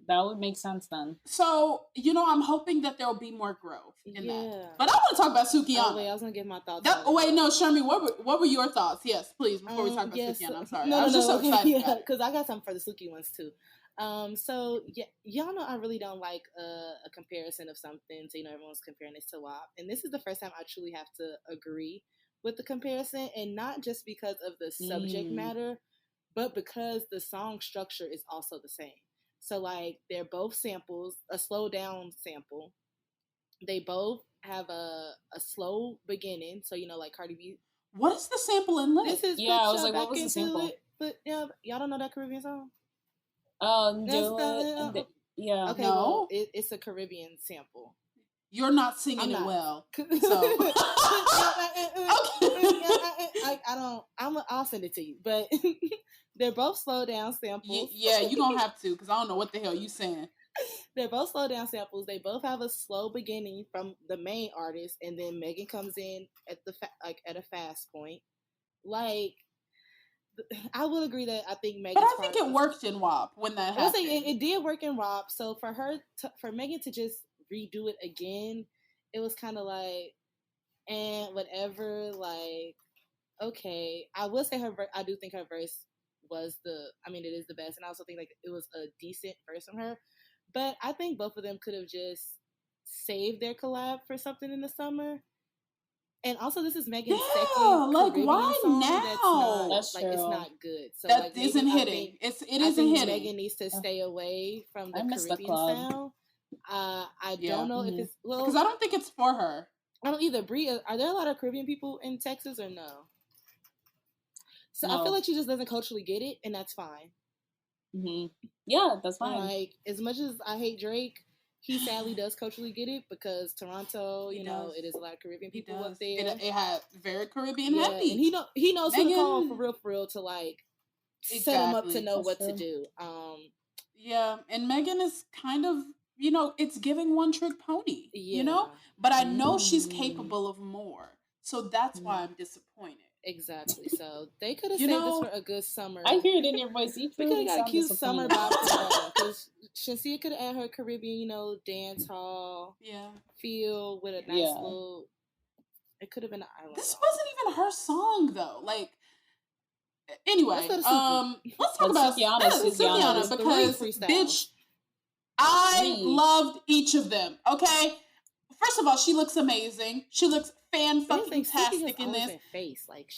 That would make sense then. So, I'm hoping that there will be more growth in that. But I want to talk about Sukihana. Oh, wait, I was going to get my thoughts. No, Shermy, what were your thoughts? Yes, please, before we talk about Sukihana. I'm sorry. I was just so excited. Yeah, because I got something for the Suki ones too. So y'all know I really don't like a comparison of something. So everyone's comparing this to WAP, and this is the first time I truly have to agree with the comparison, and not just because of the subject matter, but because the song structure is also the same. So like they're both samples, a slow down sample. They both have a slow beginning. So like Cardi B. What is the sample in lyrics? This is I was like, what was the sample? But y'all don't know that Caribbean song? Yeah. Okay, no. Well, it's a Caribbean sample. You're not singing it well. So. I'll send it to you. But they're both slow down samples. Yeah, you're going to have to, because I don't know what the hell you saying. They're both slow down samples. They both have a slow beginning from the main artist, and then Megan comes in at at a fast point. Like, I will agree that I think Megan. But I think it worked in WAP when that happened. I say it did work in WAP. So for Megan to just redo it again, it was kind of like, And whatever, like, okay, I will say I do think her verse was it is the best, and I also think like it was a decent verse from her. But I think both of them could have just saved their collab for something in the summer. And also, this is Megan's second Caribbean why song now? that's not it's not good. So that like isn't hitting. It isn't hitting. Megan needs to stay away from the Caribbean sound. I don't know if it's because I don't think it's for her. I don't either. Brie, are there a lot of Caribbean people in Texas or no? So no. I feel like she just doesn't culturally get it, and that's fine. Mm-hmm. Yeah, that's fine. Like, as much as I hate Drake, he sadly does culturally get it because Toronto, it is a lot of Caribbean people up there. It had very Caribbean heavy. And he knows Megan, who to call for real to like set him up to know what to do. Yeah, and Megan is kind of, it's giving one trick pony, but I know she's capable of more. So that's why I'm disappointed. Exactly. So they could have saved this for a good summer. I hear it in your voice. We could have got a cute summer vibe because Shansia could have had her Caribbean, dance hall, feel with a nice little. It could have been an island. This wasn't even her song though. Like, anyway, let's talk about Sukiana because bitch, I loved each of them. Okay, first of all, she looks amazing. She looks fan-fucking-tastic in this. Face. Like,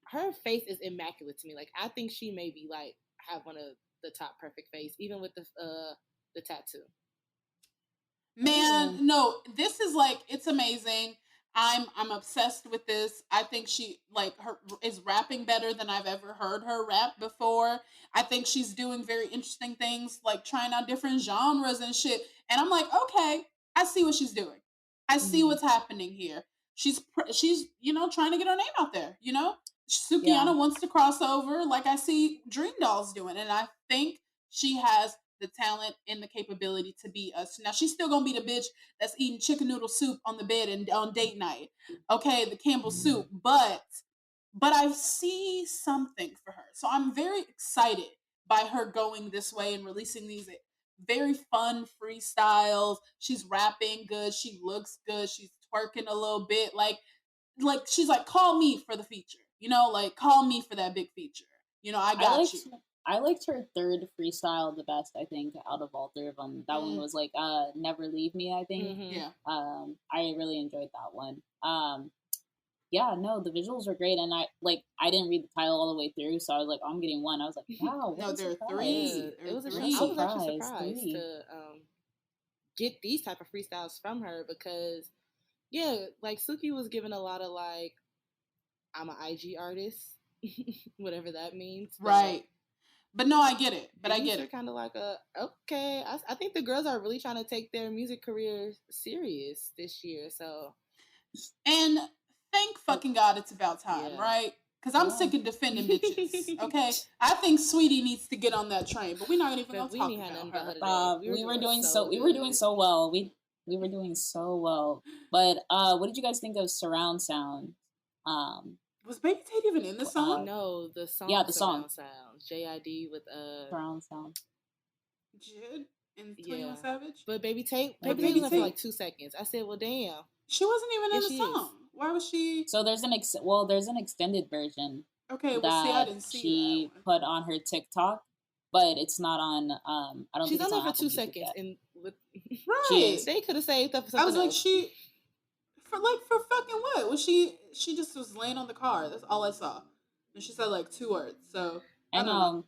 her face is immaculate to me. Like, I think she may be, like, have one of the top perfect face, even with the tattoo. Man, no, this is, like, it's amazing. I'm obsessed with this. I think she, like, her is rapping better than I've ever heard her rap before. I think she's doing very interesting things, like trying out different genres and shit. And I'm like, okay, I see what she's doing. I see what's happening here. She's trying to get her name out there, Sukiana wants to cross over like I see Dream Dolls doing. And I think she has the talent and the capability to be us. Now, she's still going to be the bitch that's eating chicken noodle soup on the bed and on date night. Okay, the Campbell soup. But I see something for her. So I'm very excited by her going this way and releasing these very fun freestyles. She's rapping good. She looks good. She's twerking a little bit. Like she's like, call me for the feature. Like, call me for that big feature. I got you. I liked her third freestyle the best, I think, out of all three of them. That one was like Never Leave Me, I think. Mm-hmm. Yeah. I really enjoyed that one. The visuals were great, and I didn't read the title all the way through, so I was like, I'm getting one. I was like, wow, no, there are three. It was I was actually surprised to get these type of freestyles from her because, like Suki was given a lot of like, I'm an IG artist, whatever that means, right? But no, I get it. But I get it. Kind of like okay. I think the girls are really trying to take their music career serious this year. So, and thank fucking God it's about time, right? Because I'm sick of defending bitches. Okay, I think Sweetie needs to get on that train, but we're not even gonna talk about her. We were doing so well. We were doing so well. But what did you guys think of Surround Sound? Was Baby Tate even in the song? No, the song. Yeah, the song. Sounds. JID with Surround Sound. Jid and 21 Savage. But Baby Tate was in for like 2 seconds. I said, well, damn. She wasn't even in the song. Why was she? So there's an extended version. Okay, well, see, I didn't see she put on her TikTok, but it's not on. I don't. She's think on there for 2 seconds, and right, they could have saved up for something. I was like, for fucking what? Was she just was laying on the car? That's all I saw, and she said like 2 words. So I don't know.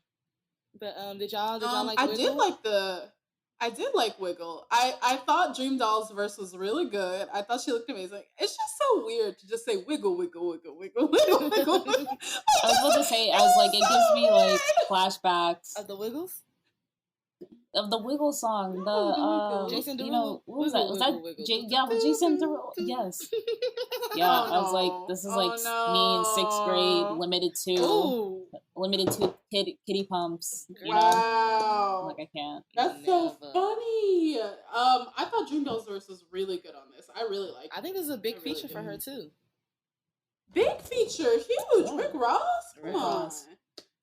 But did y'all like? I did like Wiggle. I thought Dream Doll's verse was really good. I thought she looked amazing. It's just so weird to just say wiggle, wiggle, wiggle, wiggle, wiggle, wiggle, wiggle. I was about to say, I was like, it gives me like flashbacks of the Wiggles. Of the Wiggle song, Jason Derulo, what was that? Was that with Jason Derulo? Yes. Yeah, I was like, this is like me in 6th grade, limited to kitty pumps. Wow, like I can't. That's so funny. I thought Dream Doll's verse was really good on this. I really like. I think this is a big feature for her too. Big feature, huge. Rick Ross, come on.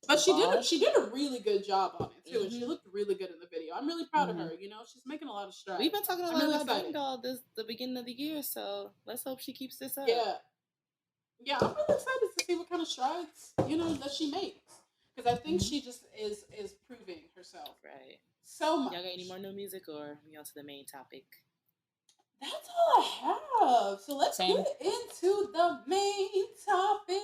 But she did a really good job on it too, and she looked really good in the video. I'm really proud of her. You know, she's making a lot of strides. We've been talking a lot about Ding Doll the beginning of the year, so let's hope she keeps this up. Yeah, I'm really excited to see what kind of strides that she makes, because I think she just is proving herself so much. Y'all got any more new music, or we on to the main topic? That's all I have. So let's get into the main topic.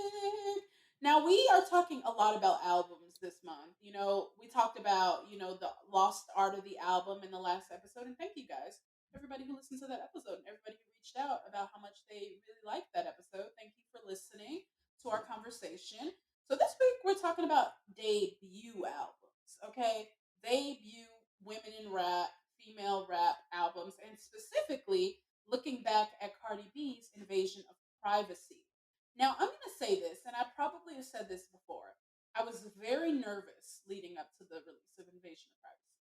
Now, we are talking a lot about albums this month. We talked about, the lost art of the album in the last episode. And thank you guys, everybody who listened to that episode, and everybody who reached out about how much they really liked that episode. Thank you for listening to our conversation. So this week, we're talking about debut albums, okay? Debut women in rap, female rap albums, and specifically looking back at Cardi B's Invasion of Privacy. Now, I'm going to say this, and I probably have said this before. I was very nervous leading up to the release of Invasion of Privacy.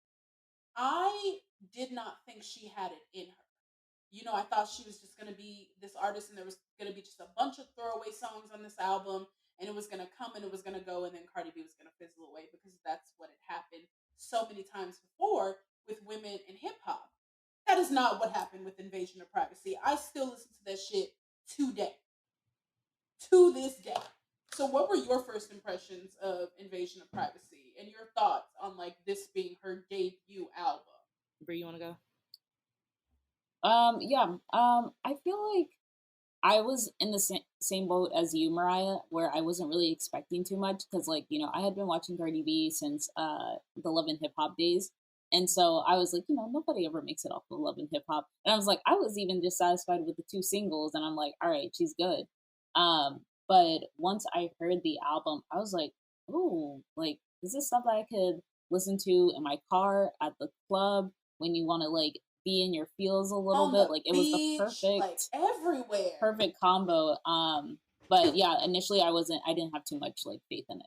I did not think she had it in her. I thought she was just going to be this artist, and there was going to be just a bunch of throwaway songs on this album, and it was going to come and it was going to go, and then Cardi B was going to fizzle away, because that's what had happened so many times before with women in hip hop. That is not what happened with Invasion of Privacy. I still listen to that shit today. To this day. So what were your first impressions of Invasion of Privacy and your thoughts on this being her debut album? Bree, you want to go? Yeah. I feel like I was in the same boat as you, Mariah, where I wasn't really expecting too much because, I had been watching Cardi B since the Love and Hip Hop days. And so I was like, nobody ever makes it off of Love and Hip Hop. And I was like, I was even just satisfied with the 2 singles. And I'm like, all right, she's good. But once I heard the album, I was like, ooh, this is stuff that I could listen to in my car, at the club, when you want to, be in your feels a little bit. It was the perfect, everywhere, perfect combo. But yeah, initially I didn't have too much faith in it.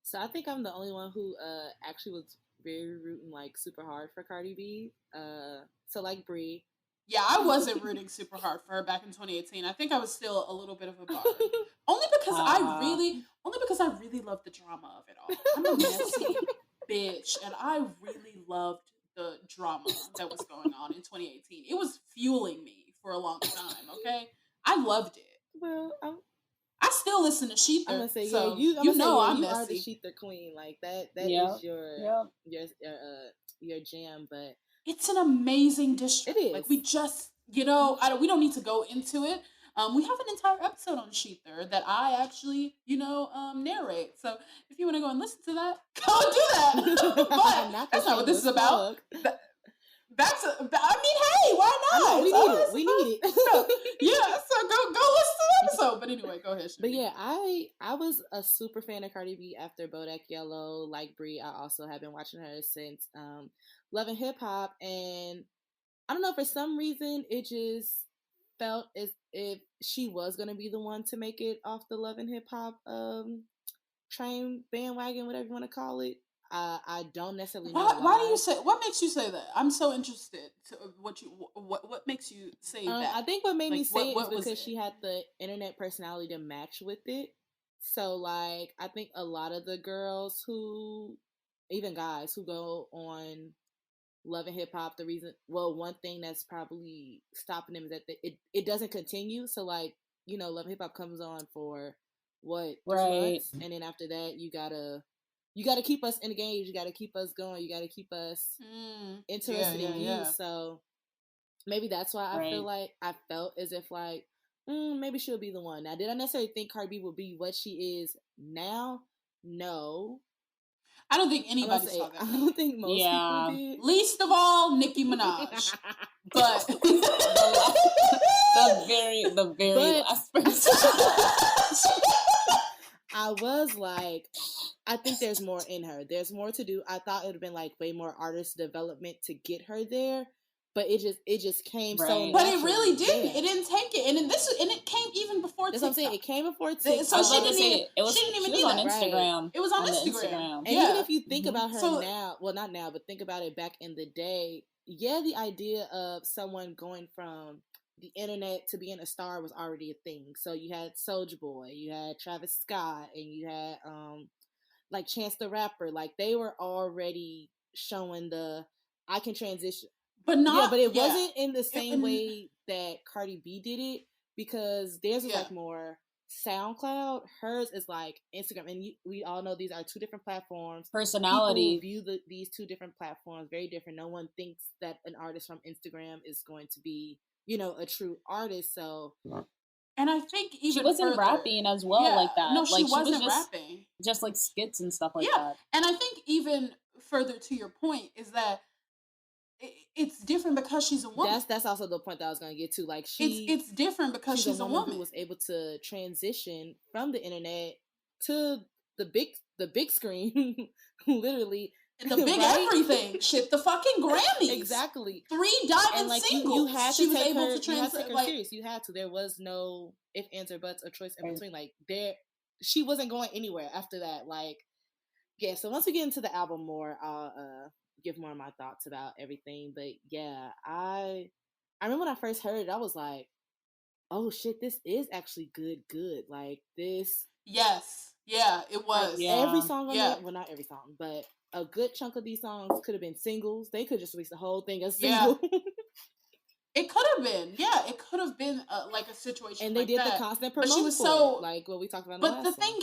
So I think I'm the only one who actually was very rooting super hard for Cardi B. So Bree. Yeah, I wasn't rooting super hard for her back in 2018. I think I was still a little bit of a bar. Only because I really loved the drama of it all. I'm a messy bitch, and I really loved the drama that was going on in 2018. It was fueling me for a long time, okay? I loved it. Well, I still listen to Sheether. I'm gonna say, so I'm you messy. are the Sheether queen. That is your jam, but it's an amazing district. It is. We just, we don't need to go into it. We have an entire episode on Sheether that I actually, narrate. So if you want to go and listen to that, go do that. But that's not what this is about. Hey, why not? We need it. Yeah, so go listen to the episode. But anyway, go ahead. But yeah, I was a super fan of Cardi B after Bodak Yellow. Like Brie, I also have been watching her since Love and Hip Hop, and I don't know, for some reason it just felt as if she was gonna be the one to make it off the Love and Hip Hop train, bandwagon, whatever you want to call it. I don't necessarily know why do you say? What makes you say that? I'm so interested to what makes you say that. I think what made me say it is because she had the internet personality to match with it. So I think a lot of the girls even guys who go on Love and Hip Hop, one thing that's probably stopping them is that it doesn't continue. So Love and Hip Hop comes on for 3 months, and then after that you gotta keep us engaged, you gotta keep us going, you gotta keep us interested in you. So maybe that's why I feel like I felt as if maybe she'll be the one. Now, did I necessarily think Cardi B will be what she is now? No. I don't think anybody saw that. I don't think most people did. Least of all, Nicki Minaj. But the very last person. I was I think there's more in her. There's more to do. I thought it would have been way more artist development to get her there, but it just came so naturally. But it really didn't. Yeah. It didn't take it, and it came even before. That's what I'm saying. It came before TikTok. So she didn't even need on Instagram. Right. It was on Instagram. And even if you think about her now, well, not now, but think about it back in the day. Yeah, the idea of someone going from the internet to being a star was already a thing. So you had Soulja Boy, you had Travis Scott, and you had like Chance the Rapper, like they were already showing I can transition, but not. But it wasn't in the same way that Cardi B did it, because theirs is like more SoundCloud. Hers is like Instagram, and we all know these are two different platforms. Personality. People view these two different platforms very different. No one thinks that an artist from Instagram is going to be, a true artist. So. And I think even she wasn't rapping as well like that. No, she wasn't was just rapping. Just like skits and stuff like that. And I think even further to your point is that it's different because she's a woman. That's also the point that I was going to get to. Like it's different because she's a woman who was able to transition from the internet to the big screen, literally. The big everything. Shit, the fucking Grammys. Exactly. 3 diamond singles. You had to she was take able her, to translate. You had to take her serious. You had to. There was no if, ands, or buts, or choice in between. Like she wasn't going anywhere after that. Like, yeah. So once we get into the album more, I'll give more of my thoughts about everything. But yeah, I remember when I first heard it, I was like, oh shit, this is actually good. Like this. Yes. Yeah, it was. Like, every song on it, well, not every song, but a good chunk of these songs could have been singles. They could just release the whole thing as single. Yeah. It could have been. Yeah, it could have been like a situation. And they did that. the constant promotion. But she was so like what we talked about. But the thing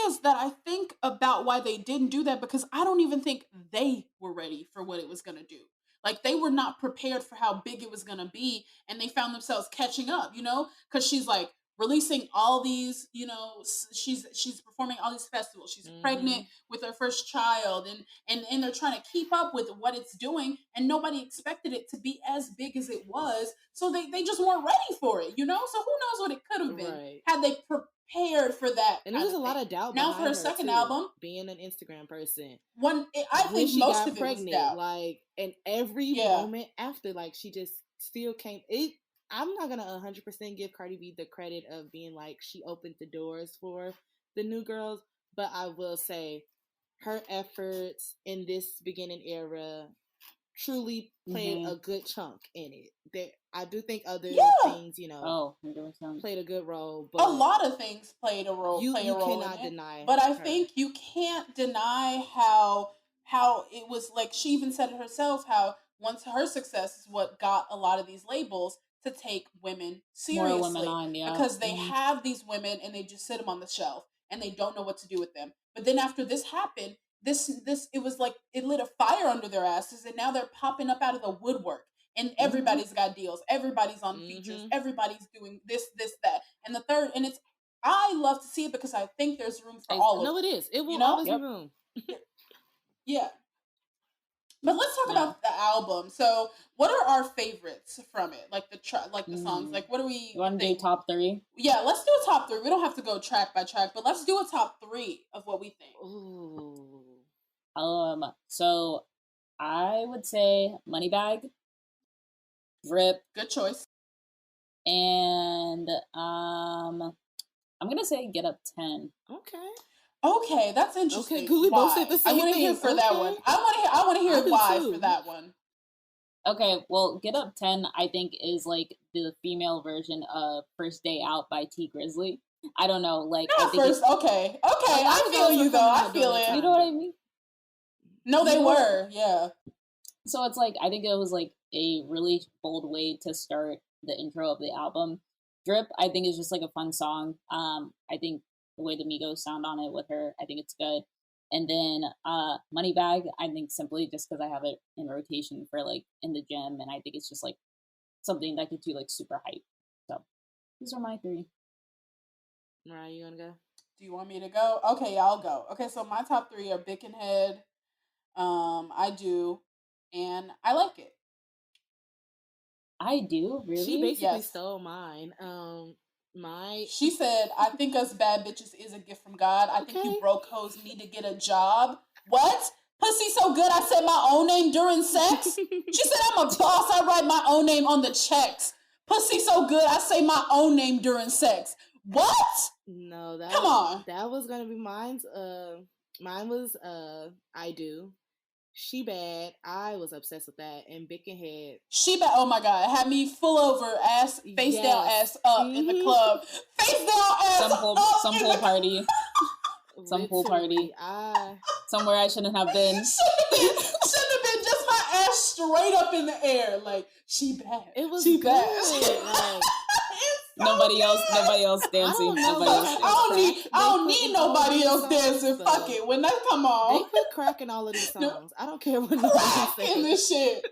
is that I think about why they didn't do that, because I don't even think they were ready for what it was going to do. Like they were not prepared for how big it was going to be, and they found themselves catching up. Because she's like releasing all these, she's performing all these festivals. She's pregnant with her first child, and they're trying to keep up with what it's doing, and nobody expected it to be as big as it was. So they just weren't ready for it, So who knows what it could have been had they prepared for that. And there's a lot of doubt now for her second album, being an Instagram person. I think she most got of it pregnant, was doubt. like, and every moment after, like, she just still came. I'm not gonna 100% give Cardi B the credit of being like she opened the doors for the new girls, but I will say her efforts in this beginning era truly played a good chunk in it. I do think other things, played a good role. But a lot of things played a role. You role cannot deny. But I think you can't deny how it was, like she even said it herself, how once her success is what got a lot of these labels to take women seriously. More women on, because they have these women and they just sit them on the shelf and they don't know what to do with them. But then after this happened, this it was like it lit a fire under their asses, and now they're popping up out of the woodwork, and everybody's got deals, everybody's on features, everybody's doing this, that, and the third. And I love to see it because I think there's room for all of them. No, it is. It will always be room. Yeah. But let's talk about the album. So, what are our favorites from it? Like the songs. Like, what do we? You want to do top 3? Yeah, let's do a top 3. We don't have to go track by track, but let's do a top 3 of what we think. Ooh. So I would say Moneybag, Drip. Good choice. And I'm gonna say Get Up 10. Okay, that's interesting. Okay, cool. We both said the same I want to hear for that one. I want to hear why for that one. Okay, well, Get Up 10, I think, is like the female version of First Day Out by T Grizzly. I don't know, like Not I think first. Okay, I feel you though. I feel it. You know what I mean? No, they were. Yeah. So it's like I think it was like a really bold way to start the intro of the album. Drip, I think, is just like a fun song. I think the way the Migos sound on it with her, I think it's good. And then Moneybag, I think simply just because I have it in rotation for like in the gym, and I think it's just like something that gets you like super hype. So these are my 3. Mariah, you wanna go? Do you want me to go? Okay, yeah, I'll go. Okay, so my top 3 are Bickenhead, I Do, and I Like It. I Do? Really? She basically stole mine. She said, I think us bad bitches is a gift from God. I think you broke hoes need to get a job. What? Pussy so good I said my own name during sex? She said I'm a boss, I write my own name on the checks. Pussy so good I say my own name during sex. What? No, come on. That was gonna be mine's. Mine was I Do. She Bad. I was obsessed with that. And Bickenhead. She Bad. Oh my God. It had me full over, ass, face down, ass up in the club. Face down, ass some up. pool party. some pool party. Somewhere I shouldn't have been. Shouldn't have been, just my ass straight up in the air. Like, she bad. It was she good. bad. Like, nobody else dancing. I don't need nobody else dancing. Fuck it. When that come on. They put crack in all of these songs. I don't care what nobody says. In this shit.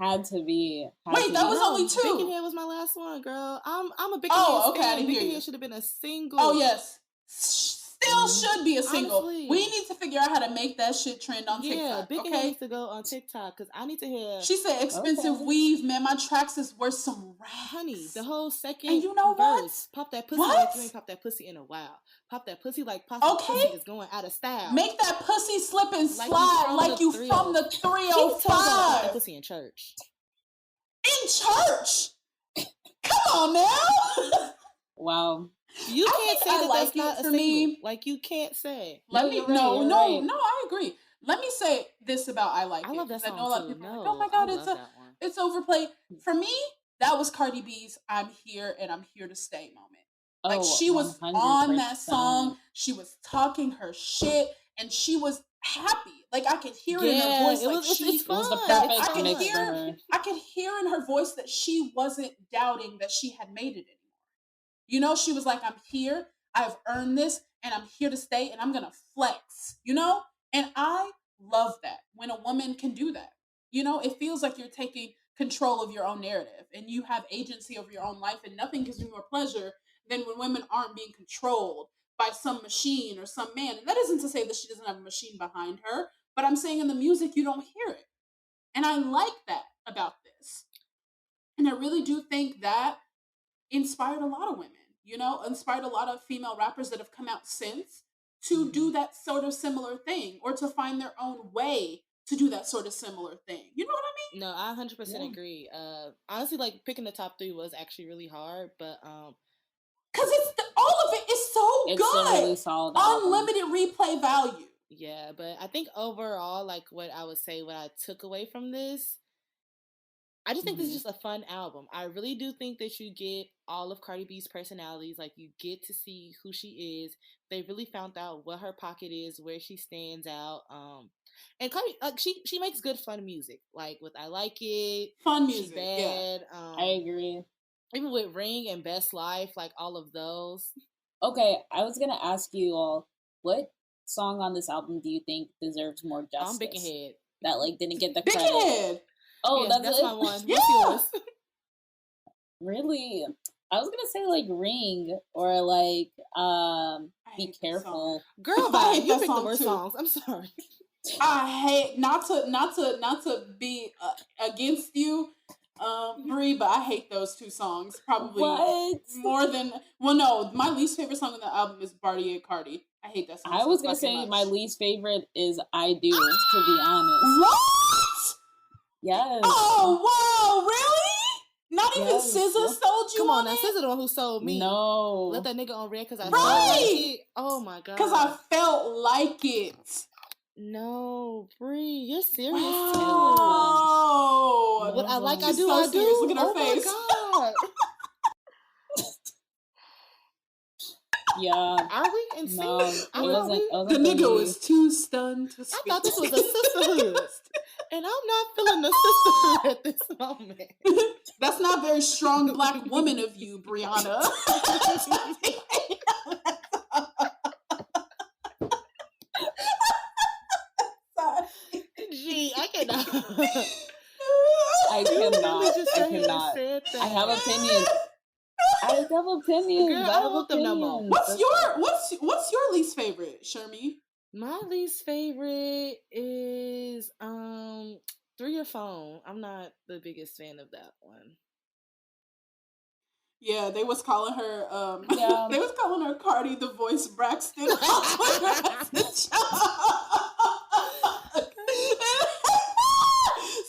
Had to be. Wait, that was only 2. Big Head was my last one, girl. I'm a Big Head fan. Okay, I didn't hear you. Big Head should have been a single. Oh, yes. Still should be a single. Honestly. We need to figure out how to make that shit trend on TikTok. Yeah, Big Head needs to go on TikTok because I need to hear. She said expensive weave, man. My tracks is worth some racks. Honey, the whole second and you know verse. What? Pop that pussy like you ain't popped that pussy in a while. Pop that pussy like pop that pussy is going out of style. Make that pussy slip and slide like you from the 305. Pop that pussy in church. In church? Come on now. Wow. You can't say that that's not a single. Me. Like, you can't say. No, I agree. Let me say this about I Like It. I love that song I know a lot of people are like, oh my God, it's overplayed. For me, that was Cardi B's I'm Here and I'm Here to Stay moment. Like, she was 100%. On that song. She was talking her shit and she was happy. Like, I could hear in her voice. It was the perfect mix for her. I could hear in her voice that she wasn't doubting that she had made it anymore. You know, she was like, I'm here, I've earned this, and I'm here to stay, and I'm going to flex, you know? And I love that when a woman can do that. You know, it feels like you're taking control of your own narrative, and you have agency over your own life, and nothing gives you more pleasure than when women aren't being controlled by some machine or some man. And that isn't to say that she doesn't have a machine behind her, but I'm saying in the music, you don't hear it. And I like that about this. And I really do think that inspired a lot of women, you know, inspired a lot of female rappers that have come out since to do that sort of similar thing or to find their own way to do that sort of similar thing. You know what I mean? No, I 100% agree. Honestly, like, picking the top 3 was actually really hard, but because all of it is so good. A really solid unlimited replay value. Yeah, but I think overall, like, what I would say, what I took away from this, I just think this is just a fun album. I really do think that you get all of Cardi B's personalities. Like, you get to see who she is. They really found out what her pocket is, where she stands out. And Cardi, like, she makes good fun music. Like, with I Like It, fun music. She Bad. Yeah. I agree. Even with Ring and Best Life, like, all of those. Okay, I was gonna ask you all, what song on this album do you think deserves more justice? Big Head. That, like, didn't get the Big credit. Head. Oh, yeah, that's my one. What's yours? Really? I was gonna say, like, Ring or like Be Careful. Girl, you picked the worst songs. I'm sorry. I hate not to be against you, Brie, but I hate those 2 songs probably more than no. My least favorite song on the album is Bartier Cardi. I hate that song. I was gonna say my least favorite is I Do. To be honest, what? Yes. Oh wow, really? Not even SZA sold you. Come on, now SZA the one who sold me. No, let that nigga on red because I felt like it. Oh my God, because I felt like it. No, Brie, you're serious wow. too. What I like, I do, so I do. Serious. Look at her face. My God. Yeah. Are we insane? No, the nigga was too stunned to speak. I thought this was a sisterhood. And I'm not feeling the sisterhood at this moment. That's not very strong Black woman of you, Brianna. Gee, I cannot. I cannot. I have opinions. Girl, I don't want them no more. What's your least favorite, Shermie? My least favorite is Through Your Phone. I'm not the biggest fan of that one. Yeah, they was calling her they was calling her Cardi the Voice Braxton.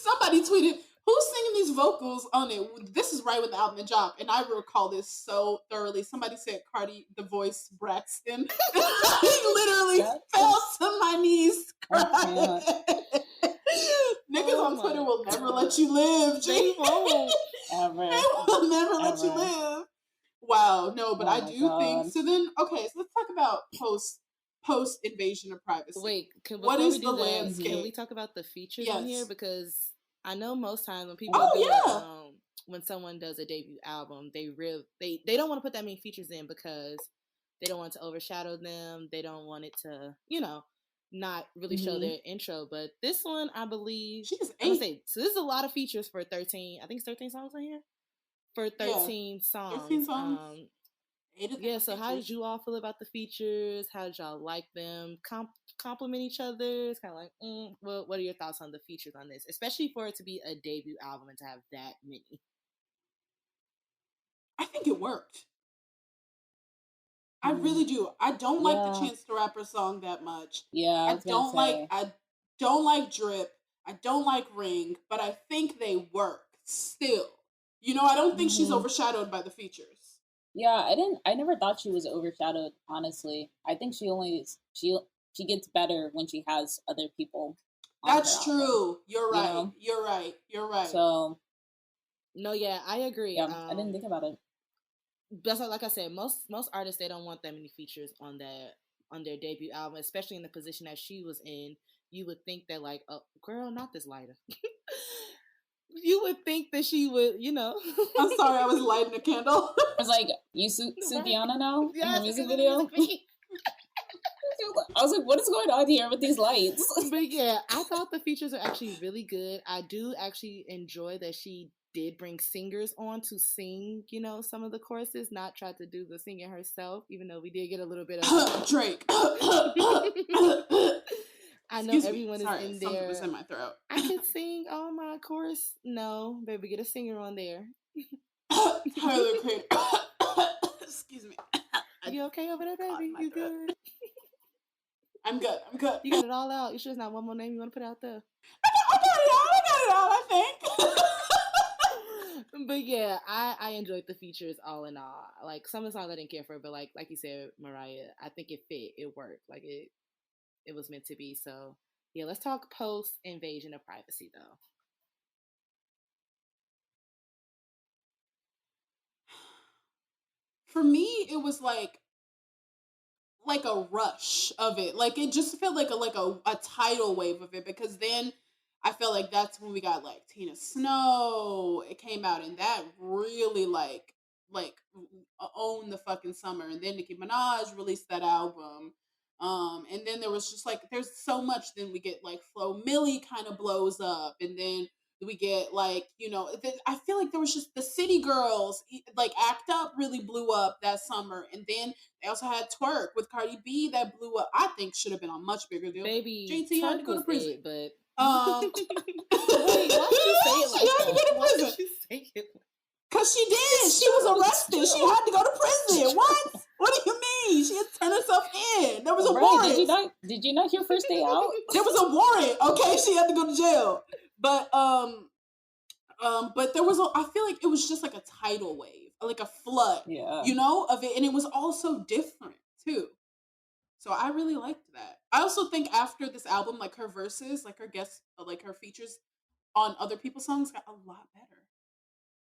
Somebody tweeted, who's singing these vocals on it? This is right when the album dropped, and I recall this so thoroughly. Somebody said Cardi the Voice Braxton. I literally fell to my knees crying. Niggas on Twitter will never let you live, G. They won't. Ever. They will never let you live. Wow, no, but I do think so. Then, okay, so let's talk about post Invasion of Privacy. Wait, what is the landscape? Can we talk about the features on here? Because I know most times when people when someone does a debut album, they don't want to put that many features in because they don't want to overshadow them. They don't want it to, not really show their intro. But this one, I believe, I'm gonna say, so this is a lot of features for 13. I think it's 13 songs on here. For 13 songs. 13 songs. So how did you all feel about the features? How did y'all like them? Compliment each other? It's kind of like, what are your thoughts on the features on this? Especially for it to be a debut album and to have that many. I think it worked. I really do. I don't like the Chance the Rapper song that much. I don't like Drip. I don't like Ring, but I think they work still. I don't think she's overshadowed by the features. Yeah, I never thought she was overshadowed, honestly. I think she gets better when she has other people. That's true. You're right. You're right. So no, yeah, I agree. Yeah, I didn't think about it. That's like I said, most artists, they don't want that many features on their debut album, especially in the position that she was in. You would think that, like, oh, girl, not this lighter. You would think that she would, I'm sorry, I was lighting a candle. I was like, you Sukiana now in her music video? I was like, what is going on here with these lights? But yeah, I thought the features are actually really good. I do actually enjoy that she did bring singers on to sing, some of the choruses, not try to do the singing herself, even though we did get a little bit of Drake. I know everyone is in there. Something was in my throat. I can sing all my chorus. No, baby, get a singer on there. Tyler Creator. Excuse me. You okay over there, baby? You good? I'm good. You got it all out. You sure there's not one more name you want to put out there? I got it all, I think. But yeah, I enjoyed the features all in all. Like, some of the songs I didn't care for, but like you said, Mariah, I think it fit. It worked. Like, it was meant to be. So yeah, let's talk post Invasion of Privacy though. For me, it was like a rush of it. Like, it just felt like a tidal wave of it, because then I felt like that's when we got like Tina Snow. It came out, and that really like owned the fucking summer. And then Nicki Minaj released that album. And then there was just like, there's so much. Then we get like Flo Milli kind of blows up, and then we get like, I feel like there was just the City Girls, like Act Up really blew up that summer. And then they also had Twerk with Cardi B that blew up. I think should have been a much bigger deal. Baby, JT had to go to prison. It, but wait, why did you say it like she had to go to prison. Why did you say it? Because she did. She was arrested. She had to go to prison. What? What do you mean? She had to turn herself in. There was a warrant. Did you not hear first day out? There was a warrant. Okay, she had to go to jail. But there was I feel like it was just like a tidal wave, like a flood, of it, and it was also different too. So I really liked that. I also think after this album, like her verses, like her guests, like her features on other people's songs got a lot better.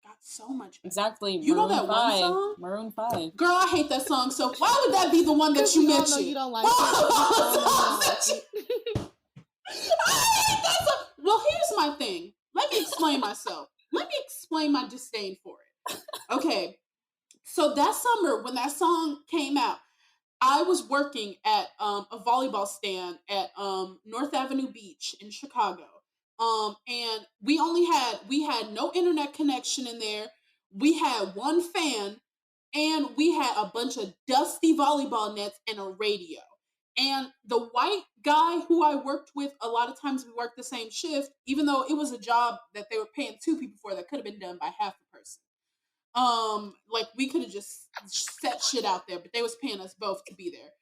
Got so much better. Exactly. You know that one song? Maroon 5. Girl, I hate that song. So why would that be the one that you mentioned? You don't like it. I hate that song. Well, here's my thing. Let me explain myself. Let me explain my disdain for it. Okay. So that summer, when that song came out, I was working at a volleyball stand at North Avenue Beach in Chicago. And we had no internet connection in there. We had one fan, and we had a bunch of dusty volleyball nets and a radio. And the white guy who I worked with, a lot of times we worked the same shift, even though it was a job that they were paying 2 people for that could have been done by half a person. Like, we could have just set shit out there, but they was paying us both to be there.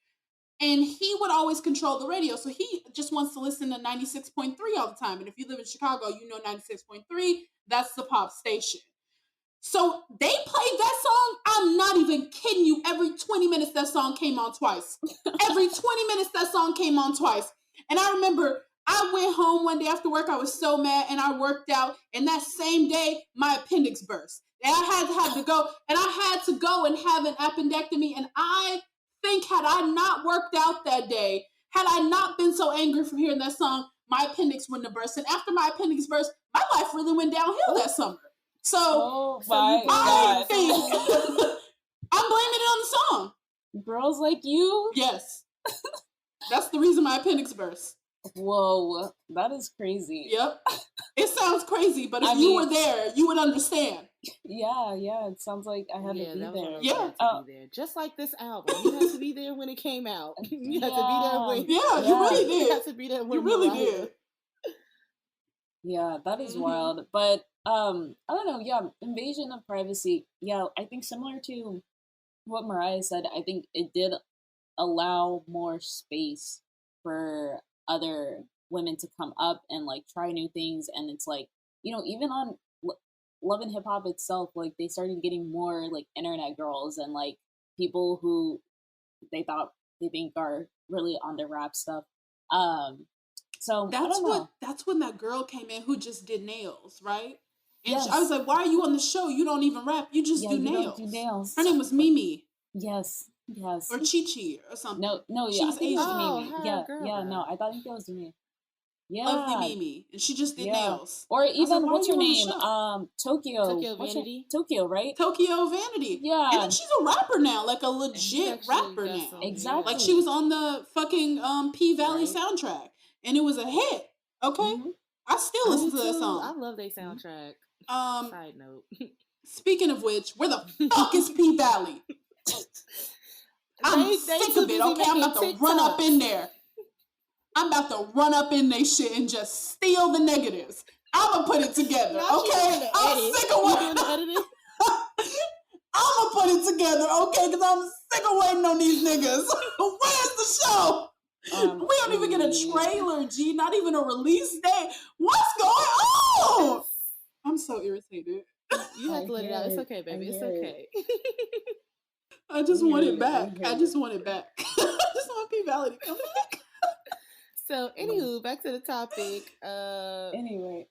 And he would always control the radio, so he just wants to listen to 96.3 all the time. And if you live in Chicago, you know 96.3, that's the pop station. So they played that song. I'm not even kidding you. Every 20 minutes, that song came on twice. Every 20 minutes, that song came on twice. And I remember I went home one day after work. I was so mad, and I worked out. And that same day, my appendix burst. And I had to go and have an appendectomy. And I think had I not worked out that day, had I not been so angry from hearing that song, my appendix wouldn't have burst. And after my appendix burst, my life really went downhill that summer. So, I think I'm blaming it on the song. Girls like you? Yes. That's the reason my appendix burst. Whoa, that is crazy. Yep. It sounds crazy, but if you were there, you would understand. Yeah, it sounds like I had to be there. Yeah, to be there. Just like this album, you had to be there when it came out. You had to be there when. Yeah, you really did. You had to be there when you really did. Yeah, that is wild. But I don't know. Yeah, invasion of privacy. Yeah, I think similar to what Mariah said. I think it did allow more space for other women to come up and like try new things. And it's like, you know, even on Love and Hip Hop itself, like they started getting more like internet girls and like people who they think are really on their rap stuff. So that's when that girl came in who just did nails, right? And I was like, why are you on the show? You don't even rap. You just do nails. Don't do nails. Her name was Mimi. Yes. Or Chi or something. No, she was Asian. Mimi. No, I thought it was me. Yeah. Lovely Mimi. And she just did nails. Or even, what's her name? Tokyo Vanity. Tokyo, right? Tokyo Vanity. Yeah. And then she's a rapper now, like a legit rapper now. Exactly. Like she was on the fucking P Valley soundtrack. And it was a hit. Okay? Mm-hmm. I still listen to that song. I love their soundtrack. Side note. Speaking of which, where the fuck is P Valley? I'm sick of it, okay? I'm about to run up in there. I'm about to run up in they shit and just steal the negatives. I'm gonna put it together, okay? I'm sick of waiting. I'm gonna put it together, okay? Because I'm sick of waiting on these niggas. Where's the show? We don't even get a trailer, G. Not even a release date. What's going on? I'm so irritated. You have to let it out. It's okay, baby. It's okay. I just want it back. I just want it back. I just want P Valley to come back. So, anywho, back to the topic. Anyway.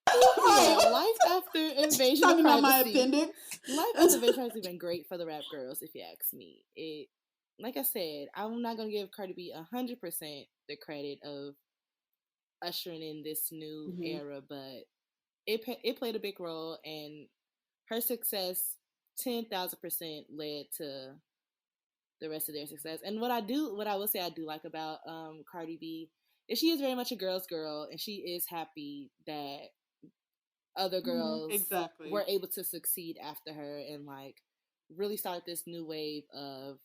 Life after invasion of privacy. About my appendix. Life after invasion of privacy has been great for the rap girls, if you ask me. It, like I said, I'm not going to give Cardi B 100% the credit of ushering in this new era, but it played a big role, and her success 10,000% led to the rest of their success. And what I will say I do like about Cardi B is she is very much a girl's girl, and she is happy that other girls were able to succeed after her and like really start this new wave of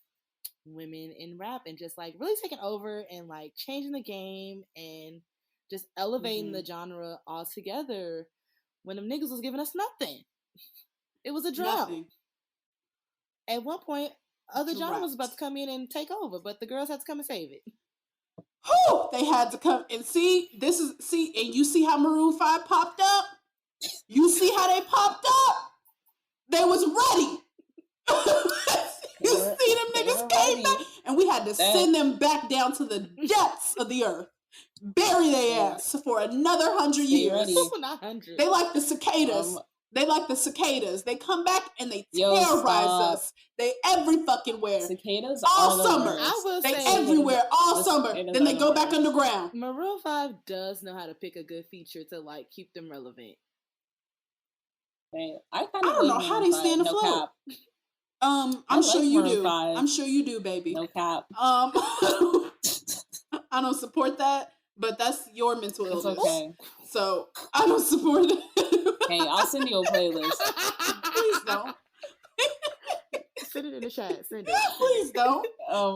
women in rap and just like really taking over and like changing the game and just elevating the genre altogether when them niggas was giving us nothing. It was a drought. Nothing. At one point, other genre was about to come in and take over, but the girls had to come and save it. Whew, they had to come and see. And you see how Maroon 5 popped up? You see how they popped up? They was ready. You see them niggas came back, and we had to send them back down to the depths of the earth. Bury their ass for another 100 years. Not 100. They like the cicadas. They come back and they terrorize us. They every fucking where. Cicadas all summer. They everywhere all summer. Then they go back underground. Maroon 5 does know how to pick a good feature to like keep them relevant. I don't know how they stay afloat. I'm sure you do. I'm sure you do, baby. No cap. I don't support that, but that's your mental illness. It's okay. So I don't support it. Hey, I'll send you a playlist. Please don't. Send it in the chat. Send it. Please don't.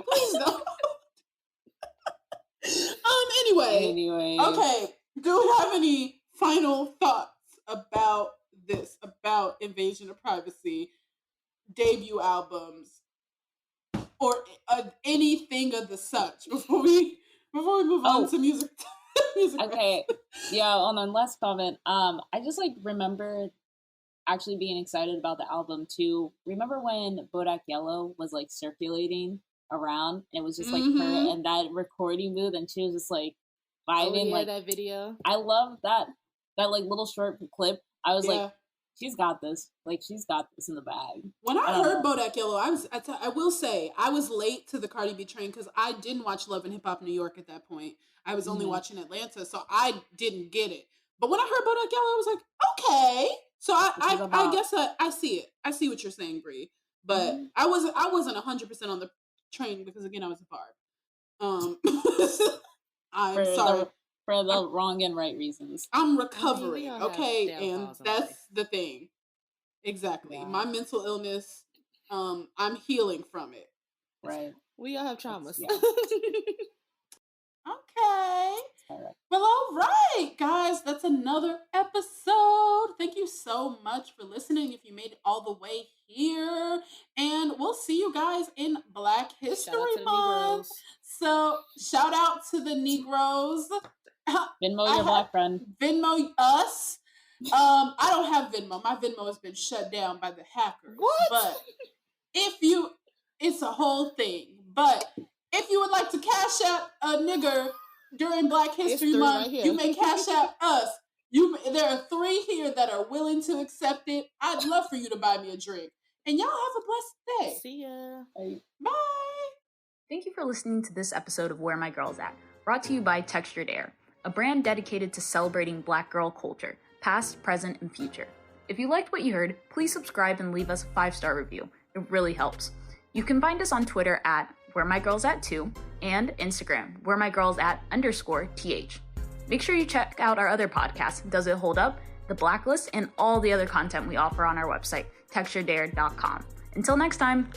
Please don't. Anyway. Okay. Do we have any final thoughts about this? About Invasion of Privacy, debut albums, or anything of the such before we move on to music? Okay. Yeah, on the last comment, I just like remember actually being excited about the album too. Remember when Bodak Yellow was like circulating around and it was just like her and that recording booth and she was just like vibing, like that video. I love that like little short clip. I was like, she's got this. Like, she's got this in the bag. When I heard Bodak Yellow, I will say I was late to the Cardi B train because I didn't watch Love and Hip Hop New York at that point. I was only watching Atlanta, so I didn't get it. But when I heard Bodak Yellow, I was like, okay. So I guess I see it. I see what you're saying, Bree. But I wasn't 100% on the train because again I was a barb. I'm sorry. For the wrong and right reasons. I'm recovering, okay? And that's the thing. Exactly. Yeah. My mental illness, I'm healing from it. Right. We all have traumas. Yeah. Okay. Well, all right, guys. That's another episode. Thank you so much for listening if you made it all the way here. And we'll see you guys in Black History Month. So, shout out to the Negroes. Venmo your black friend. Venmo us. I don't have Venmo. My Venmo has been shut down by the hackers. What? But it's a whole thing. But if you would like to cash out a nigger during Black History Month, right, you may cash out us. There are 3 here that are willing to accept it. I'd love for you to buy me a drink. And y'all have a blessed day. See ya. Bye. Thank you for listening to this episode of Where My Girl's At, brought to you by Textured Air, a brand dedicated to celebrating Black girl culture, past, present, and future. If you liked what you heard, please subscribe and leave us a 5-star review. It really helps. You can find us on Twitter at WhereMyGirlsAt2 and Instagram, WhereMyGirlsAt_TH. Make sure you check out our other podcasts, Does It Hold Up?, The Blacklist, and all the other content we offer on our website, texturedair.com. Until next time.